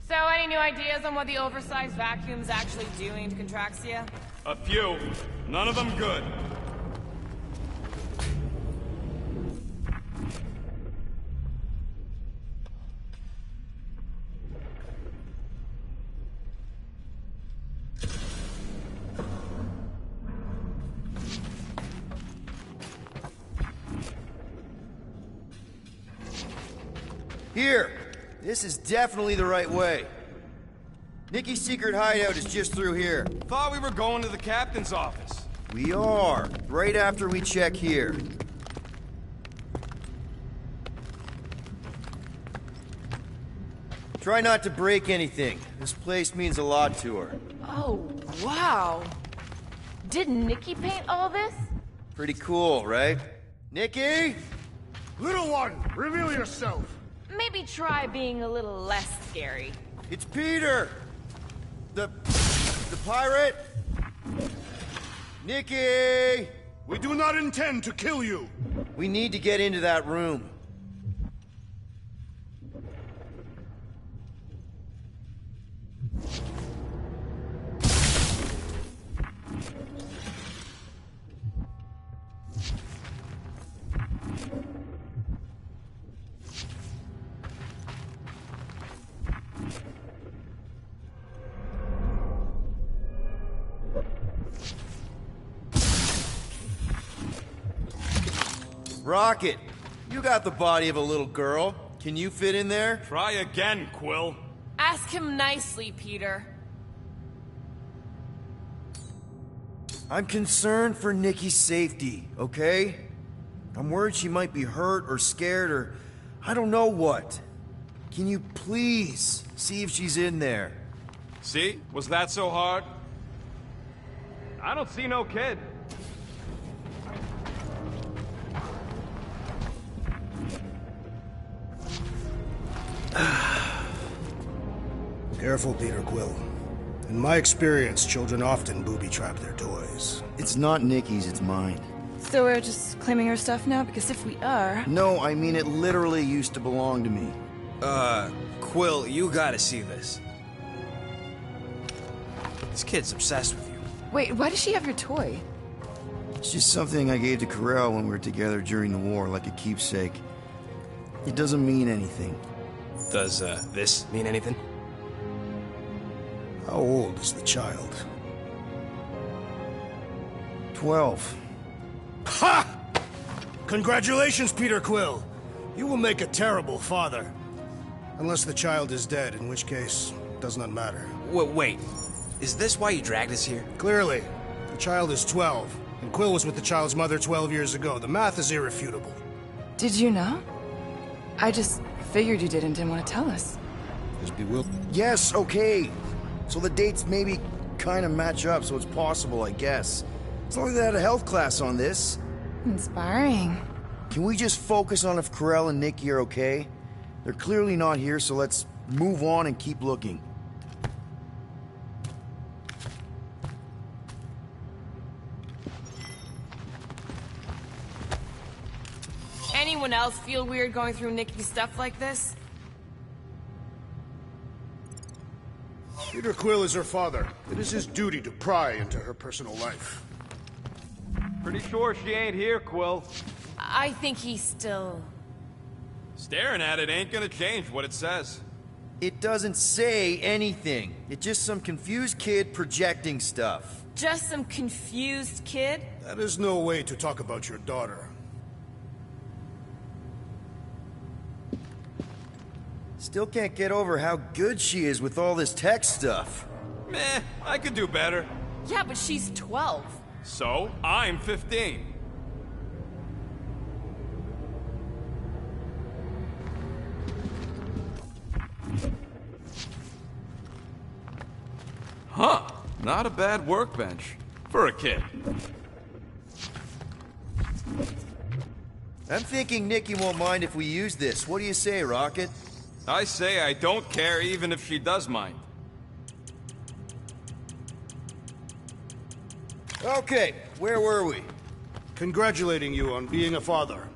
So, any new ideas on what the oversized vacuum's actually doing to Contraxia? A few. None of them good. Here! This is definitely the right way. Nikki's secret hideout is just through here. Thought we were going to the captain's office. We are, right after we check here. Try not to break anything. This place means a lot to her. Oh, wow. Did Nikki paint all this? Pretty cool, right? Nikki? Little one, reveal yourself. Maybe try being a little less scary. It's Peter! The pirate? Nikki! We do not intend to kill you. We need to get into that room. Rocket, you got the body of a little girl. Can you fit in there? Try again, Quill. Ask him nicely, Peter. I'm concerned for Nikki's safety, okay? I'm worried she might be hurt or scared or I don't know what. Can you please see if she's in there? See? Was that so hard? I don't see no kid. Careful, Peter Quill. In my experience, children often booby-trap their toys. It's not Nikki's, it's mine. So we're just claiming her stuff now? Because if we are... No, I mean it literally used to belong to me. Quill, you gotta see this. This kid's obsessed with you. Wait, why does she have your toy? It's just something I gave to Corel when we were together during the war, like a keepsake. It doesn't mean anything. Does, this mean anything? How old is the child? 12. Ha! Congratulations, Peter Quill. You will make a terrible father. Unless the child is dead, in which case, it does not matter. Wait. Is this why you dragged us here? Clearly. The child is 12, and Quill was with the child's mother 12 years ago. The math is irrefutable. Did you know? I just figured you didn't want to tell us. Just be will. Yes, okay. So the dates maybe kind of match up, so it's possible, I guess. It's not like they had a health class on this. Inspiring. Can we just focus on if Corel and Nikki are okay? They're clearly not here, so let's move on and keep looking. Anyone else feel weird going through Nikki's stuff like this? Peter Quill is her father. It is his duty to pry into her personal life. Pretty sure she ain't here, Quill. I think he's still... Staring at it ain't gonna change what it says. It doesn't say anything. It's just some confused kid projecting stuff. Just some confused kid? That is no way to talk about your daughter. Still can't get over how good she is with all this tech stuff. Meh, I could do better. Yeah, but she's 12. So, I'm 15. Huh, not a bad workbench. For a kid. I'm thinking Nikki won't mind if we use this. What do you say, Rocket? I say I don't care even if she does mind. Okay, where were we? Congratulating you on being a father.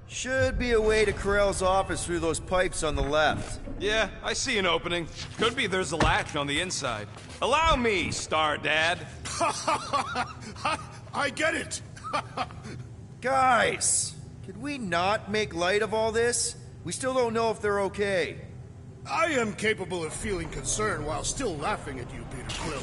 Should be a way to Corel's office through those pipes on the left. Yeah, I see an opening. Could be there's a latch on the inside. Allow me, Star Dad. I get it! Guys, could we not make light of all this? We still don't know if they're okay. I am capable of feeling concern while still laughing at you, Peter Quill.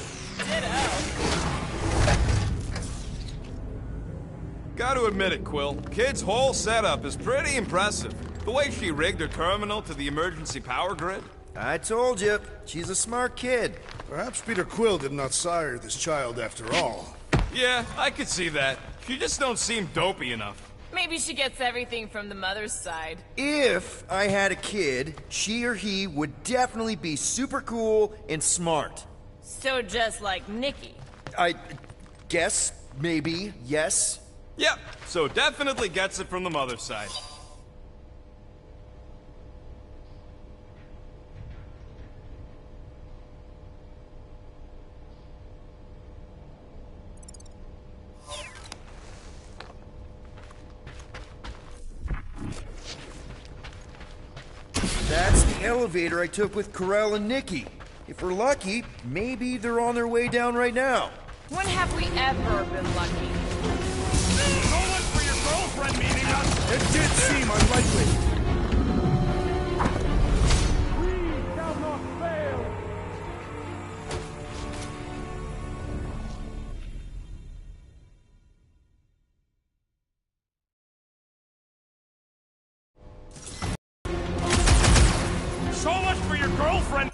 Gotta admit it, Quill. Kid's whole setup is pretty impressive. The way she rigged her terminal to the emergency power grid. I told you, she's a smart kid. Perhaps Peter Quill did not sire this child after all. Yeah, I could see that. She just don't seem dopey enough. Maybe she gets everything from the mother's side. If I had a kid, she or he would definitely be super cool and smart. So just like Nikki. I guess, maybe, yes. Yep, so definitely gets it from the mother's side. That's the elevator I took with Corell and Nikki. If we're lucky, maybe they're on their way down right now. When have we ever been lucky? So much for your girlfriend meeting us! It did seem unlikely. We shall not fail! So much for your girlfriend!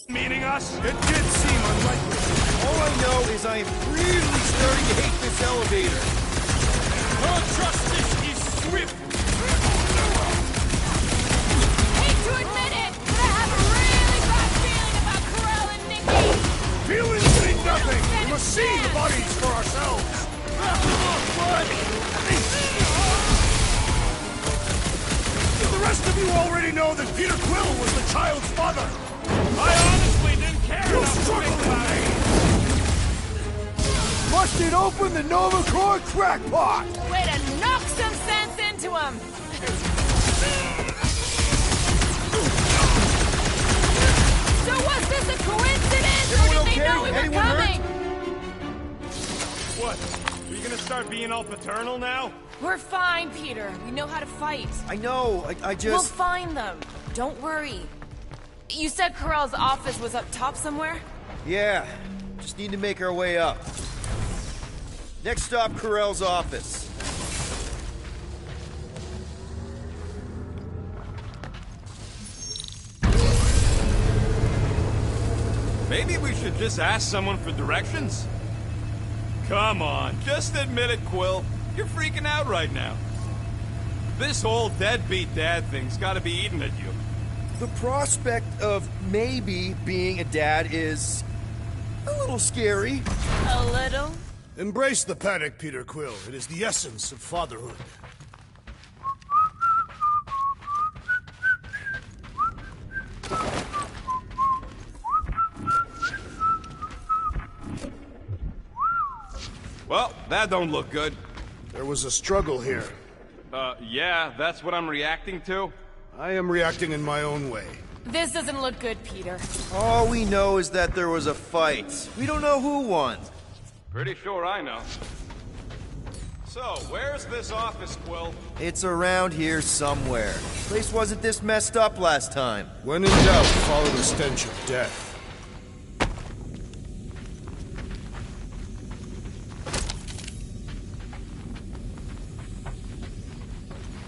Meeting us? It did seem unlikely. All I know is I am really starting to hate this elevator. Her justice is swift! Hate to admit it, but I have a really bad feeling about Corell and Nikki. Feelings mean nothing. We must see the bodies for ourselves. The rest of you already know that Peter Quill was the child's father. I honestly didn't care You enough to struggle think about it! Busted open the Nova Corps crackpot! Way to knock some sense into him. So was this a coincidence, or did they know we were Anyone hurt? coming? What? Are you gonna start being all paternal now? We're fine, Peter. We know how to fight. I know, I We'll just... find them. Don't worry. You said Corell's office was up top somewhere? Yeah, just need to make our way up. Next stop, Corell's office. Maybe we should just ask someone for directions? Come on, just admit it, Quill. You're freaking out right now. This whole deadbeat dad thing's gotta be eating at you. The prospect of maybe being a dad is a little scary. A little? Embrace the panic, Peter Quill. It is the essence of fatherhood. that don't look good. There was a struggle here. Yeah, that's what I'm reacting to? I am reacting in my own way. This doesn't look good, Peter. All we know is that there was a fight. We don't know who won. Pretty sure I know. So, where's this office, Quill? It's around here somewhere. Place wasn't this messed up last time. When in doubt, follow the stench of death.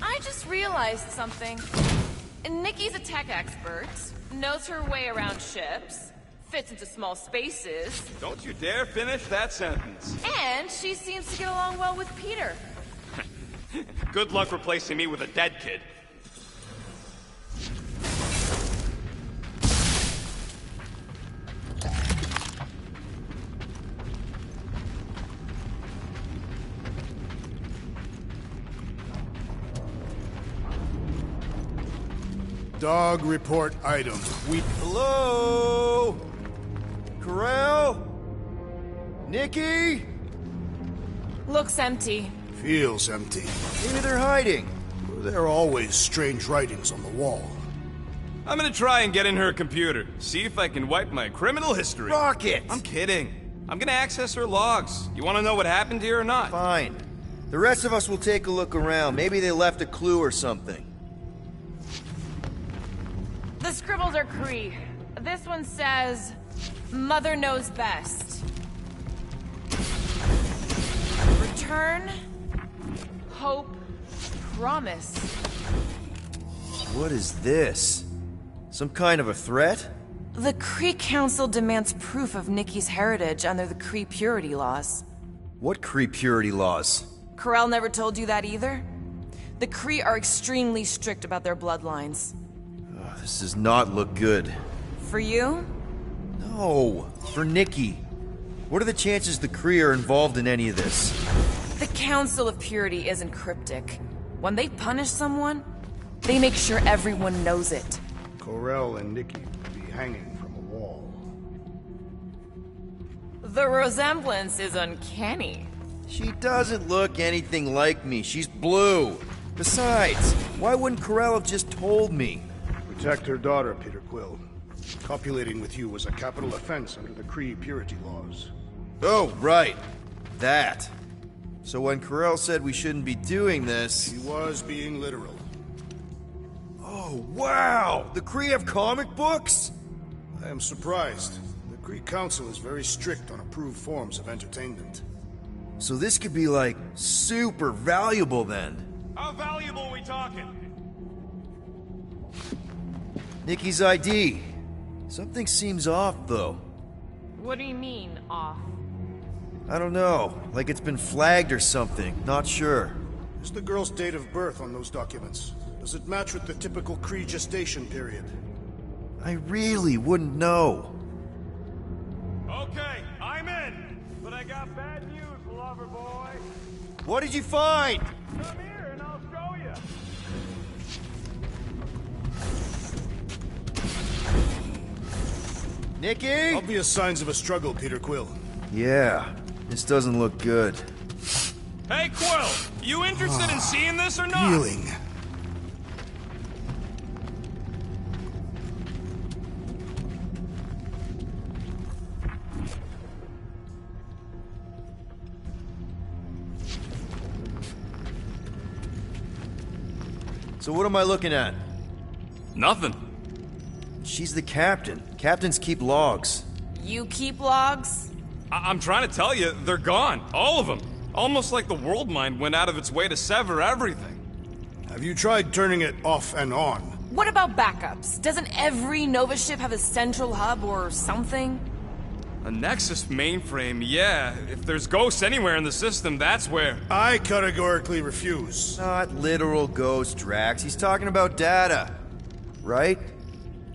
I just realized something. Nikki's a tech expert, knows her way around ships, fits into small spaces, Don't you dare finish that sentence. and she seems to get along well with Peter. Good luck replacing me with a dead kid. Dog report item. Hello? Corral? Nikki? Looks empty. Feels empty. Maybe they're hiding. There are always strange writings on the wall. I'm gonna try and get in her computer, see if I can wipe my criminal history. Rocket! I'm kidding. I'm gonna access her logs. You wanna know what happened here or not? Fine. The rest of us will take a look around. Maybe they left a clue or something. The scribbles are Kree. This one says, Mother knows best. Return, hope, promise. What is this? Some kind of a threat? The Kree Council demands proof of Nikki's heritage under the Kree purity laws. What Kree purity laws? Corell never told you that either? The Kree are extremely strict about their bloodlines. This does not look good. For you? No, for Nikki. What are the chances the Kree are involved in any of this? The Council of Purity isn't cryptic. When they punish someone, they make sure everyone knows it. Corell and Nikki will be hanging from a wall. The resemblance is uncanny. She doesn't look anything like me. She's blue. Besides, why wouldn't Corell have just told me? Protect her daughter, Peter Quill. Copulating with you was a capital offense under the Kree purity laws. Oh, right. That. So when Corell said we shouldn't be doing this... He was being literal. Oh, wow! The Kree have comic books? I am surprised. The Kree Council is very strict on approved forms of entertainment. So this could be, like, super valuable then. How valuable are we talking? Nikki's ID. Something seems off, though. What do you mean, off? I don't know. Like it's been flagged or something. Not sure. Is the girl's date of birth on those documents? Does it match with the typical Kree gestation period? I really wouldn't know. Okay, I'm in. But I got bad news, lover boy. What did you find? Come here and I'll show you. Nikki? Obvious signs of a struggle, Peter Quill. Yeah, this doesn't look good. Hey, Quill! You interested in seeing this or not? Healing. So what am I looking at? Nothing. She's the captain. Captains keep logs. You keep logs? I'm trying to tell you, they're gone. All of them. Almost like the world mind went out of its way to sever everything. Have you tried turning it off and on? What about backups? Doesn't every Nova ship have a central hub or something? A Nexus mainframe, yeah. If there's ghosts anywhere in the system, that's where. I categorically refuse. Not literal ghost, Drax. He's talking about data. Right?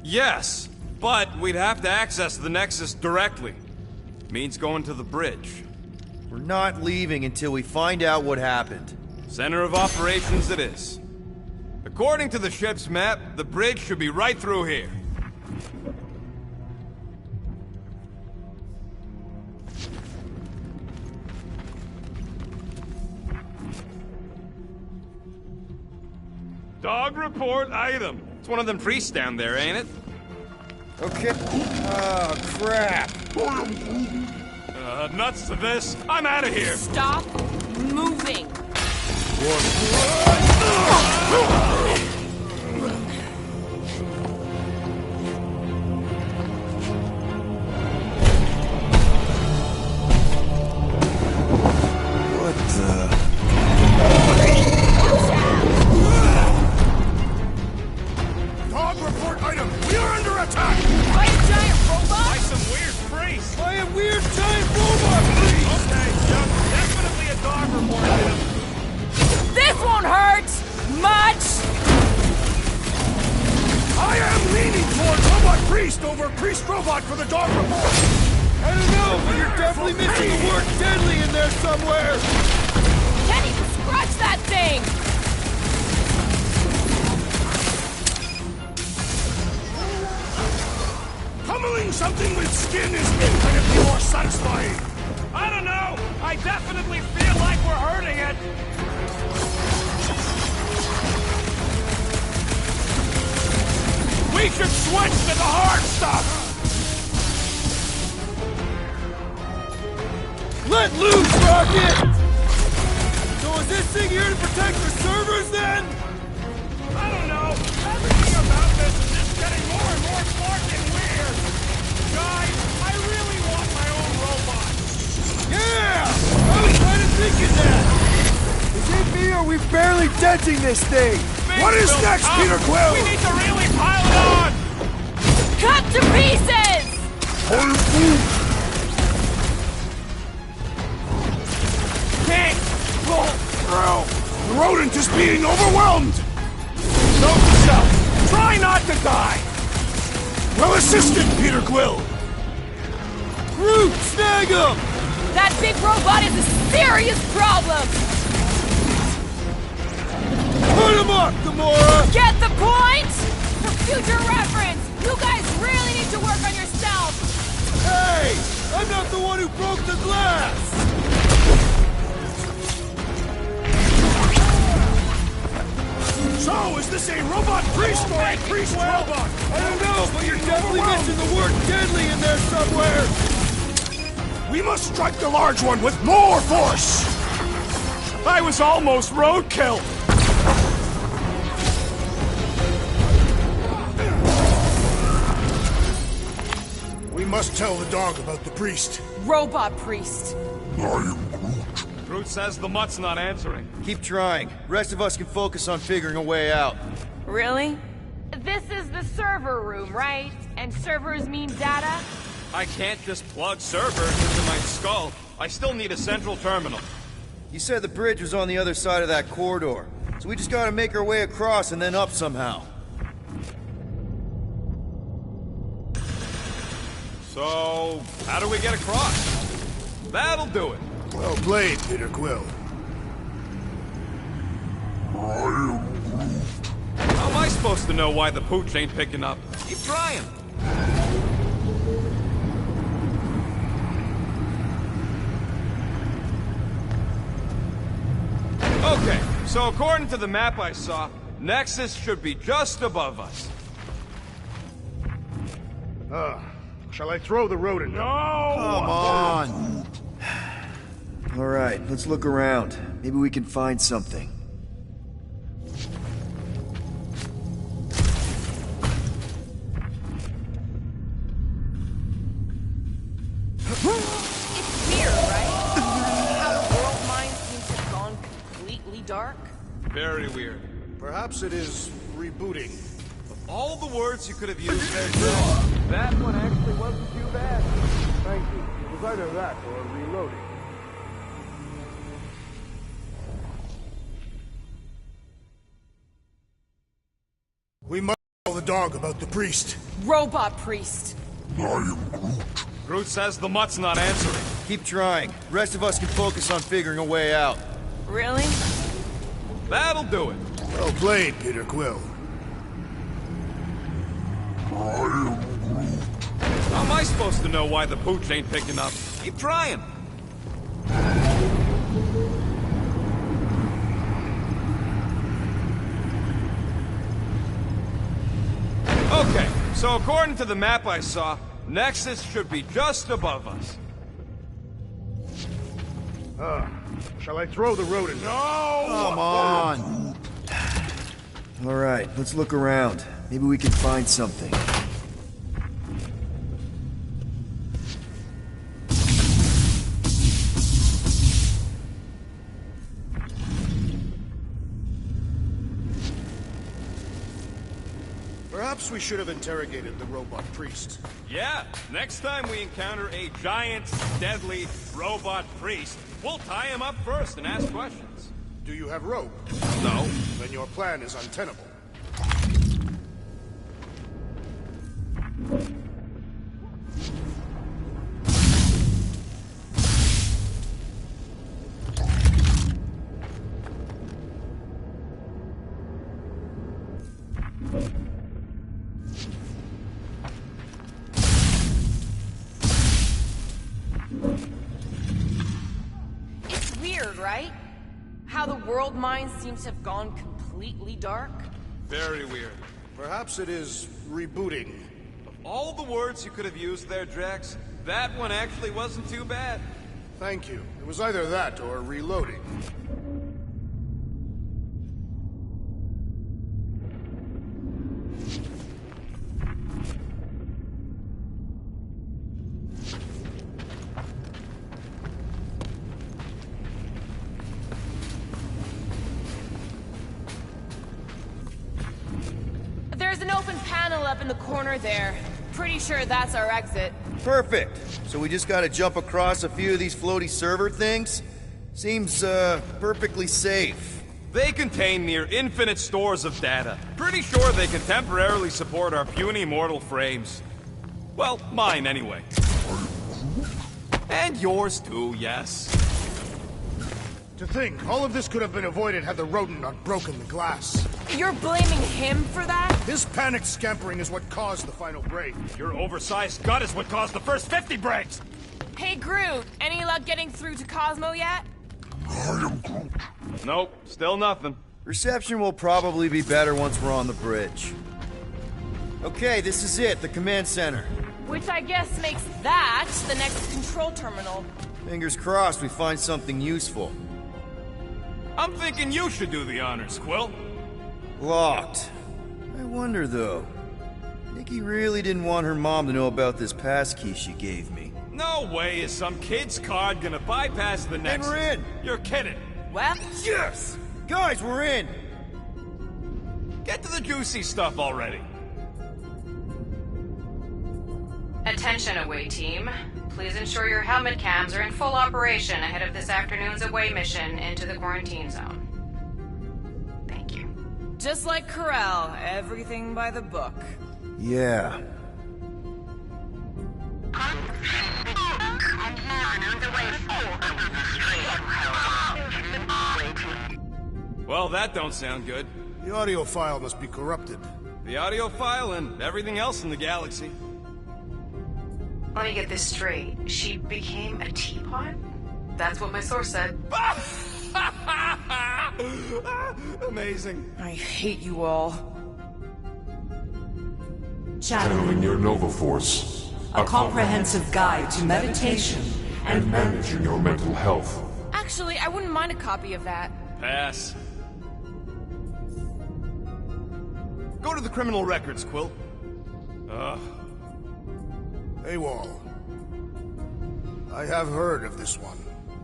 Yes, but we'd have to access the Nexus directly. Means going to the bridge. We're not leaving until we find out what happened. Center of operations it is. According to the ship's map, the bridge should be right through here. Dog report item. It's one of them priests down there, ain't it? Okay. Oh, crap. Nuts to this. I'm out of here. Stop moving. What the... Dog report item! We are under attack! By a giant robot? By some weird priest. By a weird giant robot priest! Okay, yep. Definitely a dog report item. This won't hurt much. I am leaning toward robot priest over priest robot for the dog report! I don't know, but you're definitely missing the word deadly in there somewhere! Can't even scratch that thing. Pummeling something with skin is infinitely more satisfying! I don't know. I definitely feel like we're hurting it. We should switch to the hard stuff. Let loose, Rocket! So is this thing here to protect the servers, then? I don't know. Everything about this is just getting more and more fucking weird. Guys, I really want my own robot. Yeah! I was kind of thinking that! Is it me or are we barely denting this thing? What is next, Peter Quill? We need to really pile it on! Cut to pieces. Can't pull through! The rodent is being overwhelmed! Note to self, try not to die! Well assisted, Peter Quill! Groot, snag him! That big robot is a serious problem. Put him up, Gamora! Get the point? For future reference, you guys really need to work on yourself. Hey! I'm not the one who broke the glass! So, is this a robot priest or a priest robot? I don't know, but you're definitely missing the word deadly in there somewhere! We must strike the large one with more force! I was almost roadkill! We must tell the dog about the priest. Robot priest. Groot says the mutt's not answering. Keep trying. Rest of us can focus on figuring a way out. Really? This is the server room, right? And servers mean data? I can't just plug servers into my skull. I still need a central terminal. You said the bridge was on the other side of that corridor. So we just gotta make our way across and then up somehow. So, how do we get across? That'll do it. Well played, Peter Quill. How am I supposed to know why the pooch ain't picking up? Keep trying. Okay, so according to the map I saw, Nexus should be just above us. Shall I throw the rodent? No! Come on! Alright, let's look around. Maybe we can find something. It's weird, right? How the world mind seems to have gone completely dark. Very weird. Perhaps it is rebooting. All the words you could have used there, Greg. That one actually wasn't too bad. Thank you. It was either that or reloading. We must tell the dog about the priest. Robot priest. Groot says the mutt's not answering. Keep trying. Rest of us can focus on figuring a way out. Really? That'll do it. Well played, Peter Quill. How am I supposed to know why the pooch ain't picking up? Keep trying. So according to the map I saw, Nexus should be just above us. Shall I throw the rodent? No! Come on! Alright, let's look around. Maybe we can find something. Perhaps we should have interrogated the robot priest. Yeah, next time we encounter a giant, deadly robot priest, we'll tie him up first and ask questions. Do you have rope? No. Then your plan is untenable. It's weird, right? How the world mind seems to have gone completely dark. Very weird. Perhaps it is rebooting. All the words you could have used there, Drax, that one actually wasn't too bad. Thank you. It was either that or reloading. There's an open panel up in the corner there. Pretty sure that's our exit. Perfect! So we just gotta jump across a few of these floaty server things? Seems, perfectly safe. They contain near infinite stores of data. Pretty sure they can temporarily support our puny mortal frames. Well, mine anyway. And yours too, yes. To think, all of this could have been avoided had the rodent not broken the glass. You're blaming him for that? His panicked scampering is what caused the final break. Your oversized gut is what caused the first 50 breaks! Hey, Groot, any luck getting through to Cosmo yet? Nope, still nothing. Reception will probably be better once we're on the bridge. Okay, this is it, the command center. Which I guess makes that the next control terminal. Fingers crossed we find something useful. I'm thinking you should do the honors, Quill. Locked. I wonder, though. Nikki really didn't want her mom to know about this passkey she gave me. No way is some kid's card gonna bypass the Nexus. we're in. You're kidding. Well, Yes! Guys, we're in! Get to the juicy stuff already. Attention away team. Please ensure your helmet cams are in full operation ahead of this afternoon's away mission into the quarantine zone. Thank you. just like Corel, everything by the book. Yeah. Well, that don't sound good. The audio file must be corrupted. The audio file and everything else in the galaxy. Let me get this straight. She became a teapot? That's what my source said. Amazing. I hate you all. Channeling your Nova Force. A comprehensive guide to meditation and managing your mental health. Actually, I wouldn't mind a copy of that. Pass. Go to the criminal records, Quill. AWOL. I have heard of this one.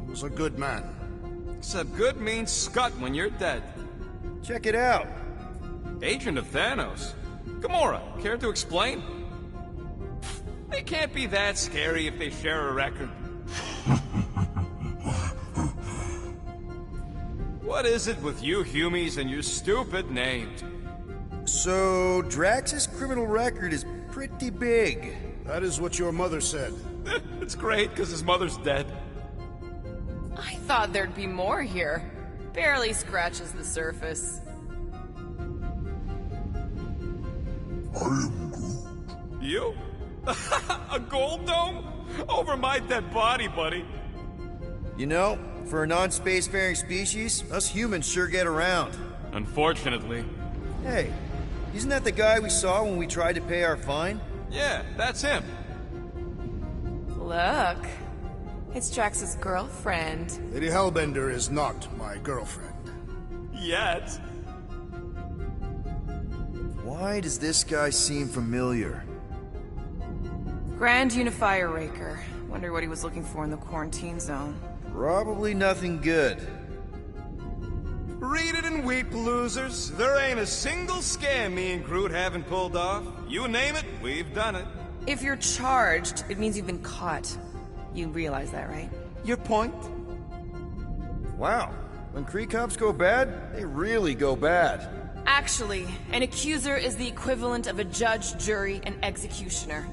He was a good man. Except good means scut when you're dead. Check it out. Agent of Thanos. Gamora, care to explain? They can't be that scary if they share a record. What is it with you Humies and your stupid names? So, Drax's criminal record is pretty big. That is what your mother said. It's great, because his mother's dead. I thought there'd be more here. Barely scratches the surface. You? A gold dome? Over my dead body, buddy. You know, for a non-spacefaring species, us humans sure get around. Unfortunately. Hey, Isn't that the guy we saw when we tried to pay our fine? Yeah, that's him. Look. It's Drax's girlfriend. Lady Hellbender is not my girlfriend. Yet. Why does this guy seem familiar? Grand Unifier Raker. Wonder what he was looking for in the quarantine zone. Probably nothing good. Read it in Wheat Losers. There ain't a single scam me and Groot haven't pulled off. You name it, we've done it. If you're charged, it means you've been caught. You realize that, right? Your point? Wow. When Kree cops go bad, they really go bad. Actually, an accuser is the equivalent of a judge, jury, and executioner.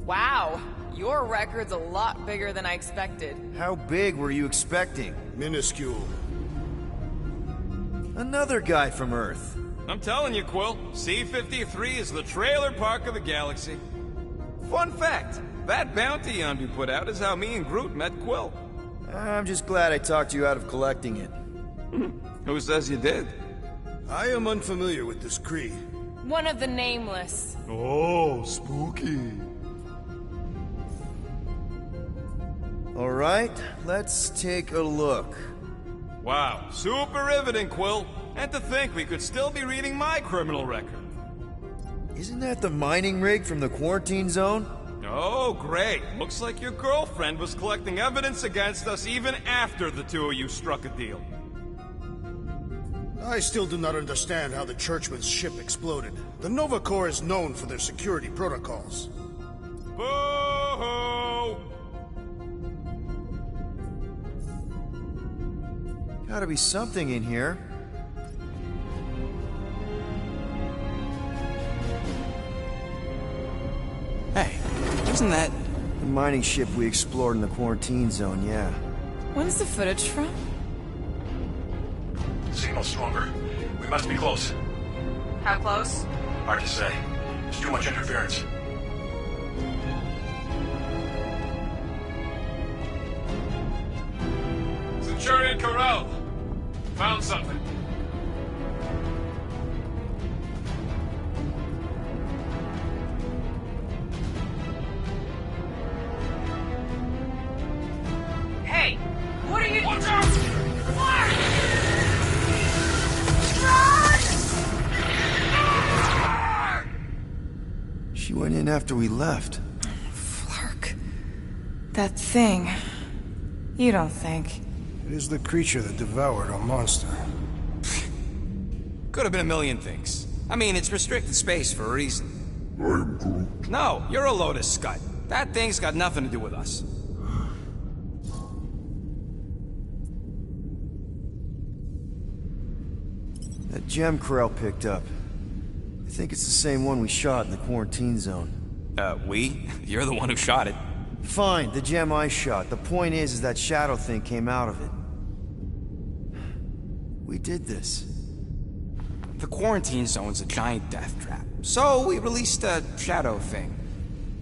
Wow. Your record's a lot bigger than I expected. How big were you expecting? Minuscule. Another guy from Earth. I'm telling you, Quill, C-53 is the trailer park of the galaxy. Fun fact, that bounty hunt you put out is how me and Groot met Quill. I'm just glad I talked you out of collecting it. Who says you did? I am unfamiliar with this Kree. One of the Nameless. Oh, spooky. All right, let's take a look. Wow, super riveting, Quill. And to think we could still be reading my criminal record. Isn't that the mining rig from the quarantine zone? Oh, great. Looks like your girlfriend was collecting evidence against us even after the two of you struck a deal. I still do not understand how the Churchman's ship exploded. The Nova Corps is known for their security protocols. Boo-hoo! Gotta be something in here. Hey, wasn't that... The mining ship we explored in the quarantine zone, yeah. When's the footage from? Signal stronger. We must be close. How close? Hard to say. There's too much interference. Centurion Corral! Found something. Hey! What are you— Watch out! She went in after we left. Flark. That thing. You don't think... It is the creature that devoured our monster. Could have been a million things. I mean, it's restricted space for a reason. I'm Groot. No, you're a Lotus Scud. That thing's got nothing to do with us. That gem Corell picked up. I think it's the same one we shot in the quarantine zone. We? You're the one who shot it. Fine, the gem I shot. The point is that shadow thing came out of it. We did this. The quarantine zone's a giant death trap. So we released a shadow thing.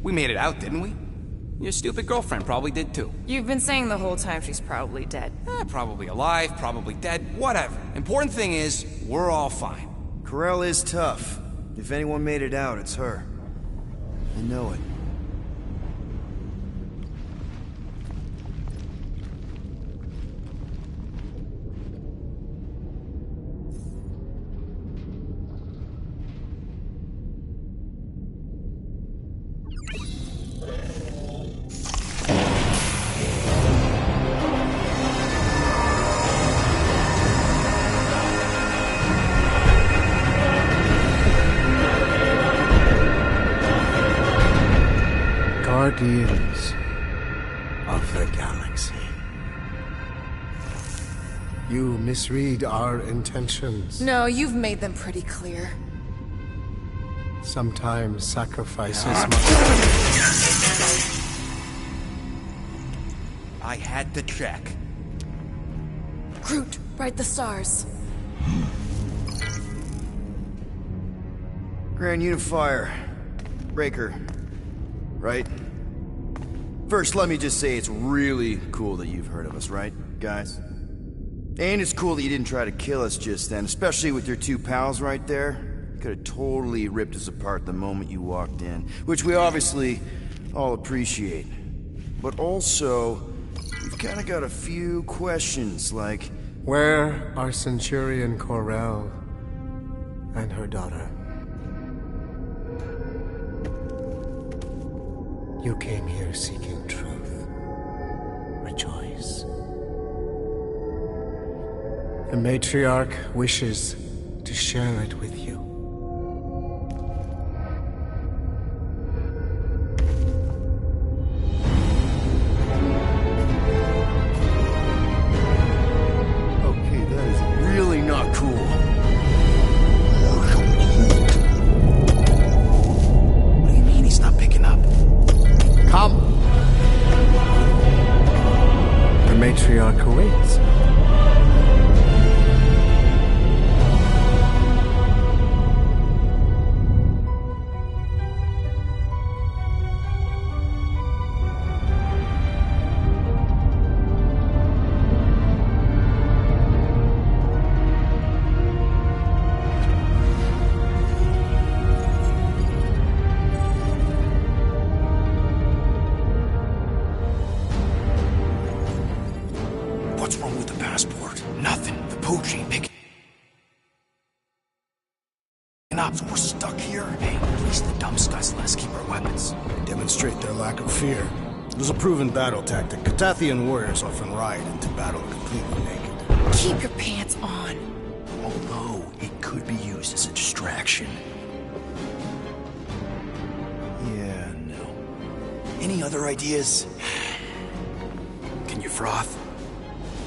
We made it out, didn't we? Your stupid girlfriend probably did too. You've been saying the whole time she's probably dead. Probably alive, probably dead, whatever. Important thing is, we're all fine. Corell is tough. If anyone made it out, it's her. I know it. Guardians of the Galaxy. You misread our intentions. No, you've made them pretty clear. Sometimes sacrifices I had to check. Groot, write the stars. Grand Unifier. Raker. Right? First, let me just say it's really cool that you've heard of us, right, guys? And it's cool that you didn't try to kill us just then, especially with your two pals right there. Could have totally ripped us apart the moment you walked in, which we obviously all appreciate. But also, we've kind of got a few questions, like... Where are Centurion Ko-Rel and her daughter? You came here seeking truth. Rejoice. The Matriarch wishes to share it with you. Okay, that is really not cool. What do you mean he's not picking up? Come! The Matriarch awaits. What's wrong with the passport? Nothing. The pooch ain't picking up, so we're stuck here. Hey, at least the dumb scuds let us keep our weapons. They demonstrate their lack of fear. It was a proven battle tactic. Catathian warriors often ride into battle completely naked. Keep your pants on. Although, it could be used as a distraction. Yeah, no. Any other ideas? Can you froth?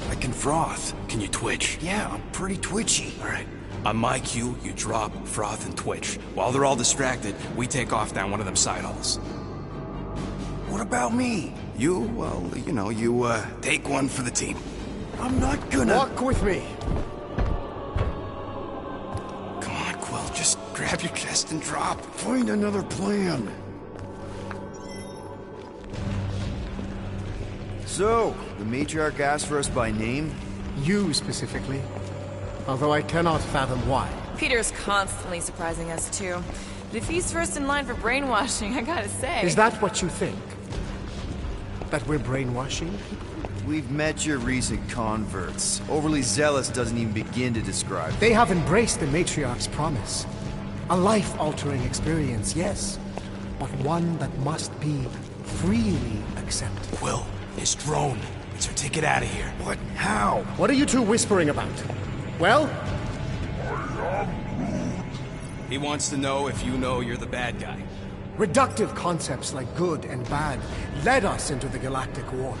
I can froth. Can you twitch? Yeah, I'm pretty twitchy. All right. On my cue, you drop, froth, and twitch. While they're all distracted, we take off down one of them side halls. What about me? You, well, you take one for the team. I'm not gonna... Walk with me! Come on, Quill, just grab your chest and drop. Find another plan. So, the Matriarch asked for us by name? You specifically. Although I cannot fathom why. Peter's constantly surprising us, too. But if he's first in line for brainwashing, I gotta say... Is that what you think? That we're brainwashing? We've met your recent converts. Overly zealous doesn't even begin to describe. They have embraced the Matriarch's promise. A life-altering experience, yes. But one that must be freely accepted. Quill, his drone. It's our ticket out of here. What? How? What are you two whispering about? Well? He wants to know if you know you're the bad guy. Reductive concepts like good and bad led us into the Galactic War.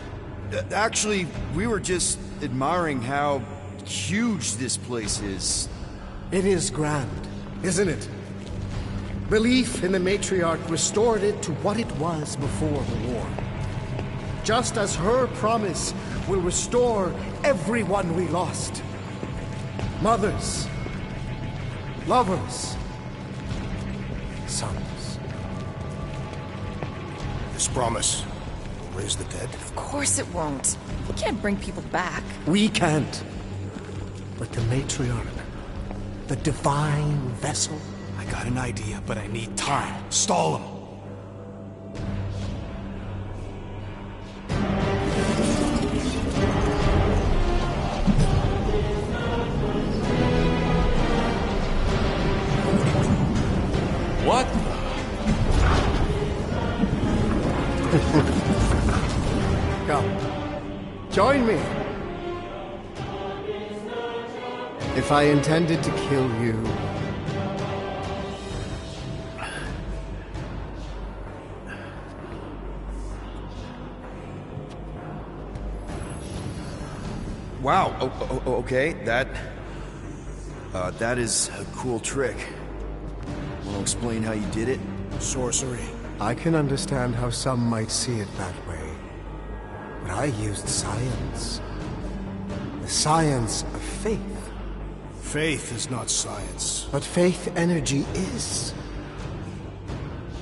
Actually, we were just admiring how huge this place is. It is grand, isn't it? Belief in the Matriarch restored it to what it was before the war. Just as her promise will restore everyone we lost. Mothers, lovers, sons. This promise will raise the dead? Of course it won't. We can't bring people back. We can't. But the Matriarch, the divine vessel. I got an idea, but I need time. Stall him. What? Come. Join me. If I intended to kill you... Wow, okay, that is a cool trick. Want to explain how you did it? Sorcery. I can understand how some might see it that way. But I used science. The science of faith. Faith is not science. But faith energy is.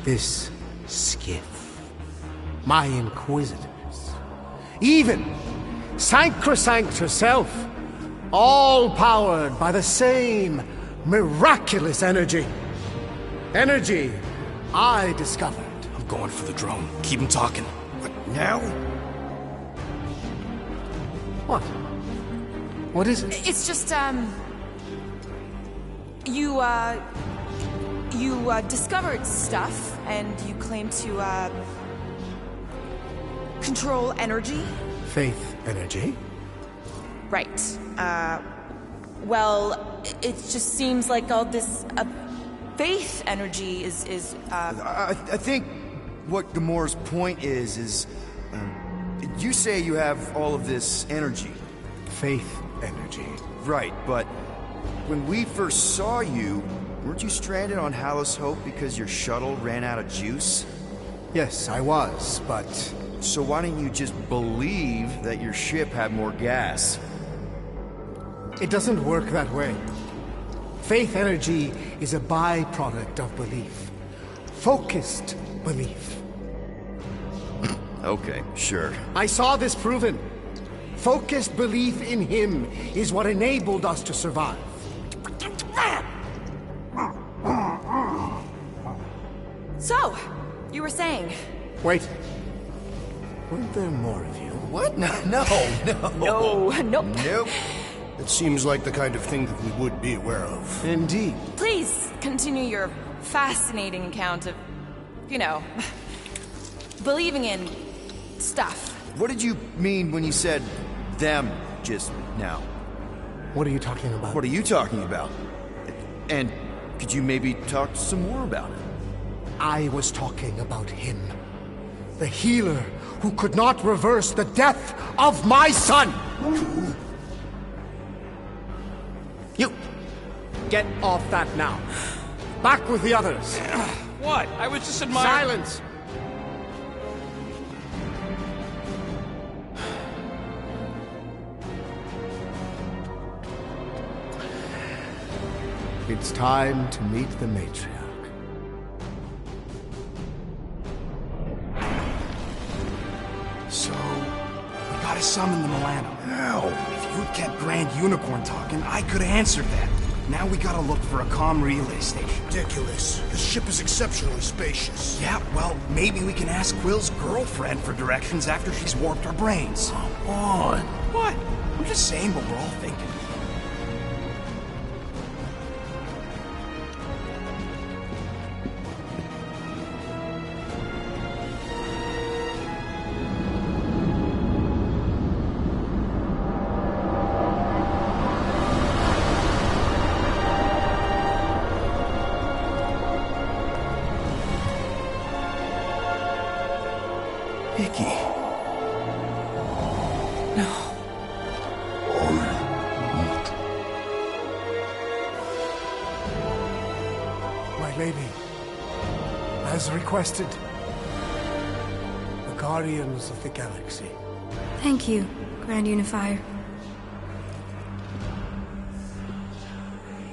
This skiff. My inquisitors. Even Sancrosanct herself. All powered by the same miraculous energy. Energy, I discovered. I'm going for the drone. Keep him talking. What, now? What? What is it? It's just, You discovered stuff, and you claim to, control energy? Faith energy? Right. Well, it just seems like all this, faith energy is. I think what Gamora's point is, you say you have all of this energy. Faith energy. Right, but when we first saw you, weren't you stranded on Hallows Hope because your shuttle ran out of juice? Yes, I was, but... So why didn't you just believe that your ship had more gas? It doesn't work that way. Faith energy is a byproduct of belief. Focused belief. Okay, sure. I saw this proven. Focused belief in him is what enabled us to survive. So, you were saying... Wait. Weren't there more of you? What? No. Nope. It seems like the kind of thing that we would be aware of. Indeed. Please continue your fascinating account of, believing in stuff. What did you mean when you said them just now? What are you talking about? What are you talking about? And could you maybe talk some more about it? I was talking about him. The healer who could not reverse the death of my son! You! Get off that now. Back with the others. What? I was just admiring... Silence! It's time to meet the matriarch. So, we gotta summon the Milano. How? If you'd kept Grand Unicorn talking, I could've answered that. Now we gotta look for a comm relay station. Ridiculous. The ship is exceptionally spacious. Yeah, well, maybe we can ask Quill's girlfriend for directions after she's warped our brains. Come on. What? I'm just saying what we're all thinking. Nikki. No. My lady, as requested, the Guardians of the Galaxy. Thank you, Grand Unifier.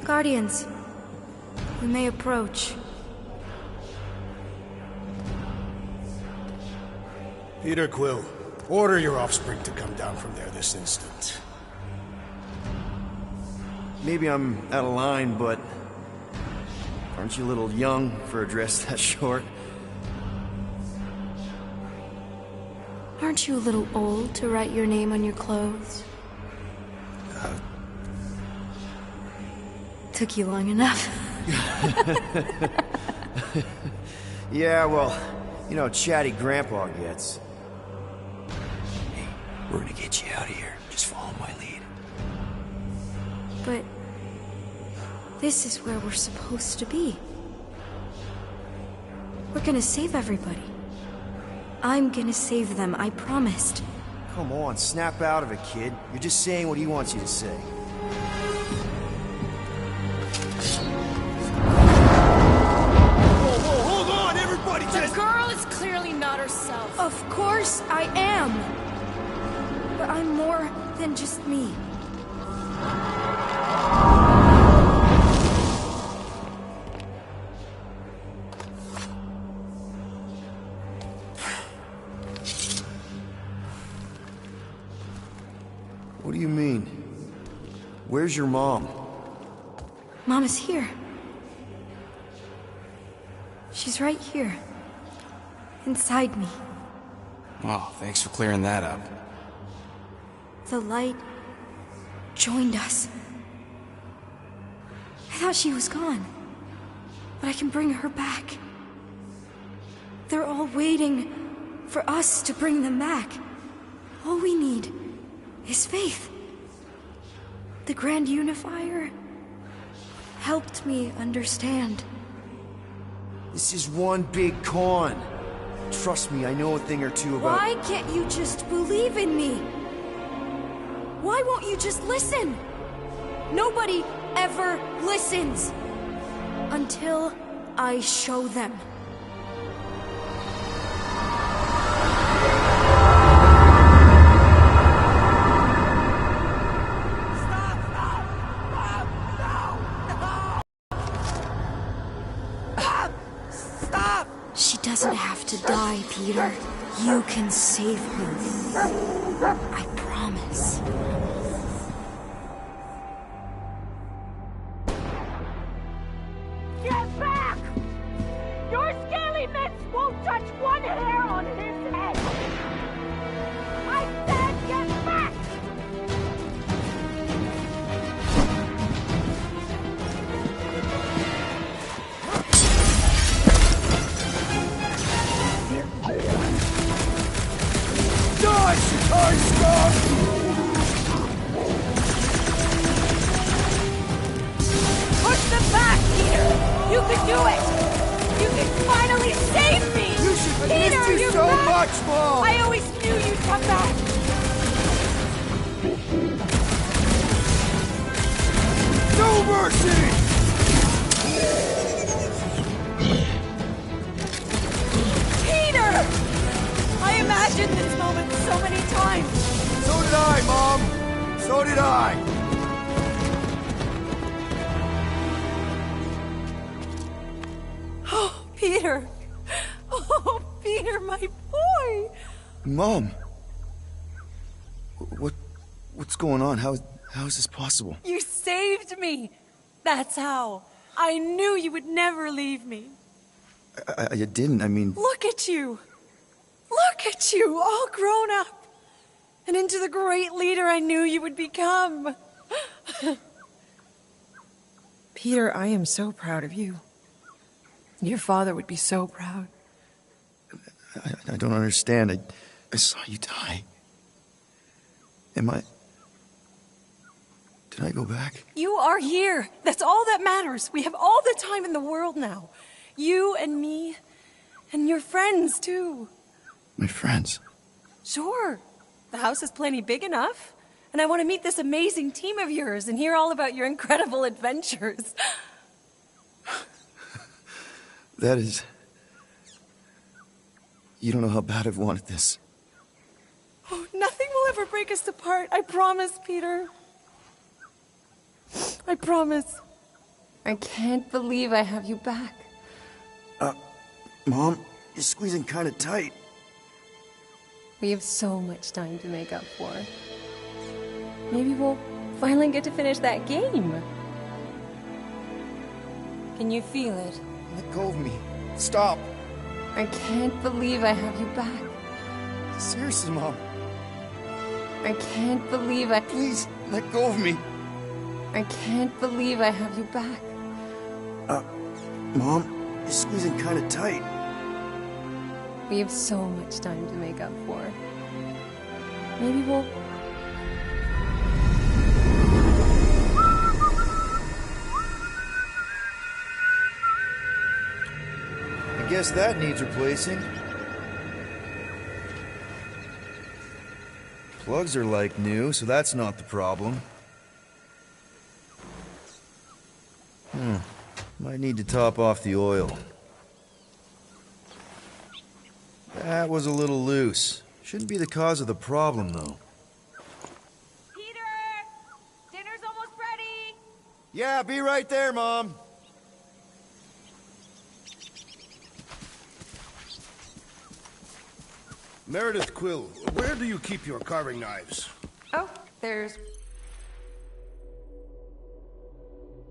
Guardians, we may approach. Peter Quill, order your offspring to come down from there this instant. Maybe I'm out of line, but aren't you a little young for a dress that short? Aren't you a little old to write your name on your clothes? Took you long enough. Yeah, well, you know how chatty Grandpa gets. Hey, we're gonna get you out of here. Just follow my lead. But this is where we're supposed to be. We're gonna save everybody. I'm gonna save them, I promised. Come on, snap out of it, kid. You're just saying what he wants you to say. Whoa, hold on, everybody! The girl is clearly not herself. Of course I am. But I'm more than just me. What do you mean? Where's your mom? Mom is here. She's right here. Inside me. Oh, thanks for clearing that up. The light joined us. I thought she was gone, but I can bring her back. They're all waiting for us to bring them back. All we need is faith. The Grand Unifier helped me understand. This is one big con. Trust me, I know a thing or two about... Why can't you just believe in me? Why won't you just listen? Nobody ever listens. Until I show them. She doesn't have to die, Peter. You can save her. I promise. Get back! Your scaly mitts won't touch one hair on his head! I said get back! Die, Shikai Scum! Push them back, Peter! You can do it! You can finally save me! You should have Peter, missed you you're so back! much, Mom! I always knew you'd come back! No mercy! Peter! I imagined this moment so many times! So did I, Mom! So did I! Oh, Peter! Oh, Peter, my boy! Mom! What's going on? How is this possible? You saved me! That's how. I knew you would never leave me. I didn't, I mean... Look at you! Look at you, all grown up! And into the great leader I knew you would become! Peter, I am so proud of you. Your father would be so proud. I don't understand. I saw you die. Did I go back? You are here! That's all that matters! We have all the time in the world now. You and me, and your friends, too. My friends? Sure. The house is plenty big enough. And I want to meet this amazing team of yours and hear all about your incredible adventures. That is... You don't know how bad I've wanted this. Oh, nothing will ever break us apart. I promise, Peter. I promise. I can't believe I have you back. Mom, you're squeezing kind of tight. We have so much time to make up for. Maybe we'll finally get to finish that game. Can you feel it? Let go of me. Stop. I can't believe I have you back. Seriously, Mom. I can't believe I... Please, let go of me. I can't believe I have you back. Mom, you're squeezing kind of tight. We have so much time to make up for. Maybe we'll... I guess that needs replacing. Plugs are like new, so that's not the problem. Might need to top off the oil. That was a little loose. Shouldn't be the cause of the problem, though. Peter! Dinner's almost ready! Yeah, be right there, Mom. Meredith Quill, where do you keep your carving knives? Oh, there's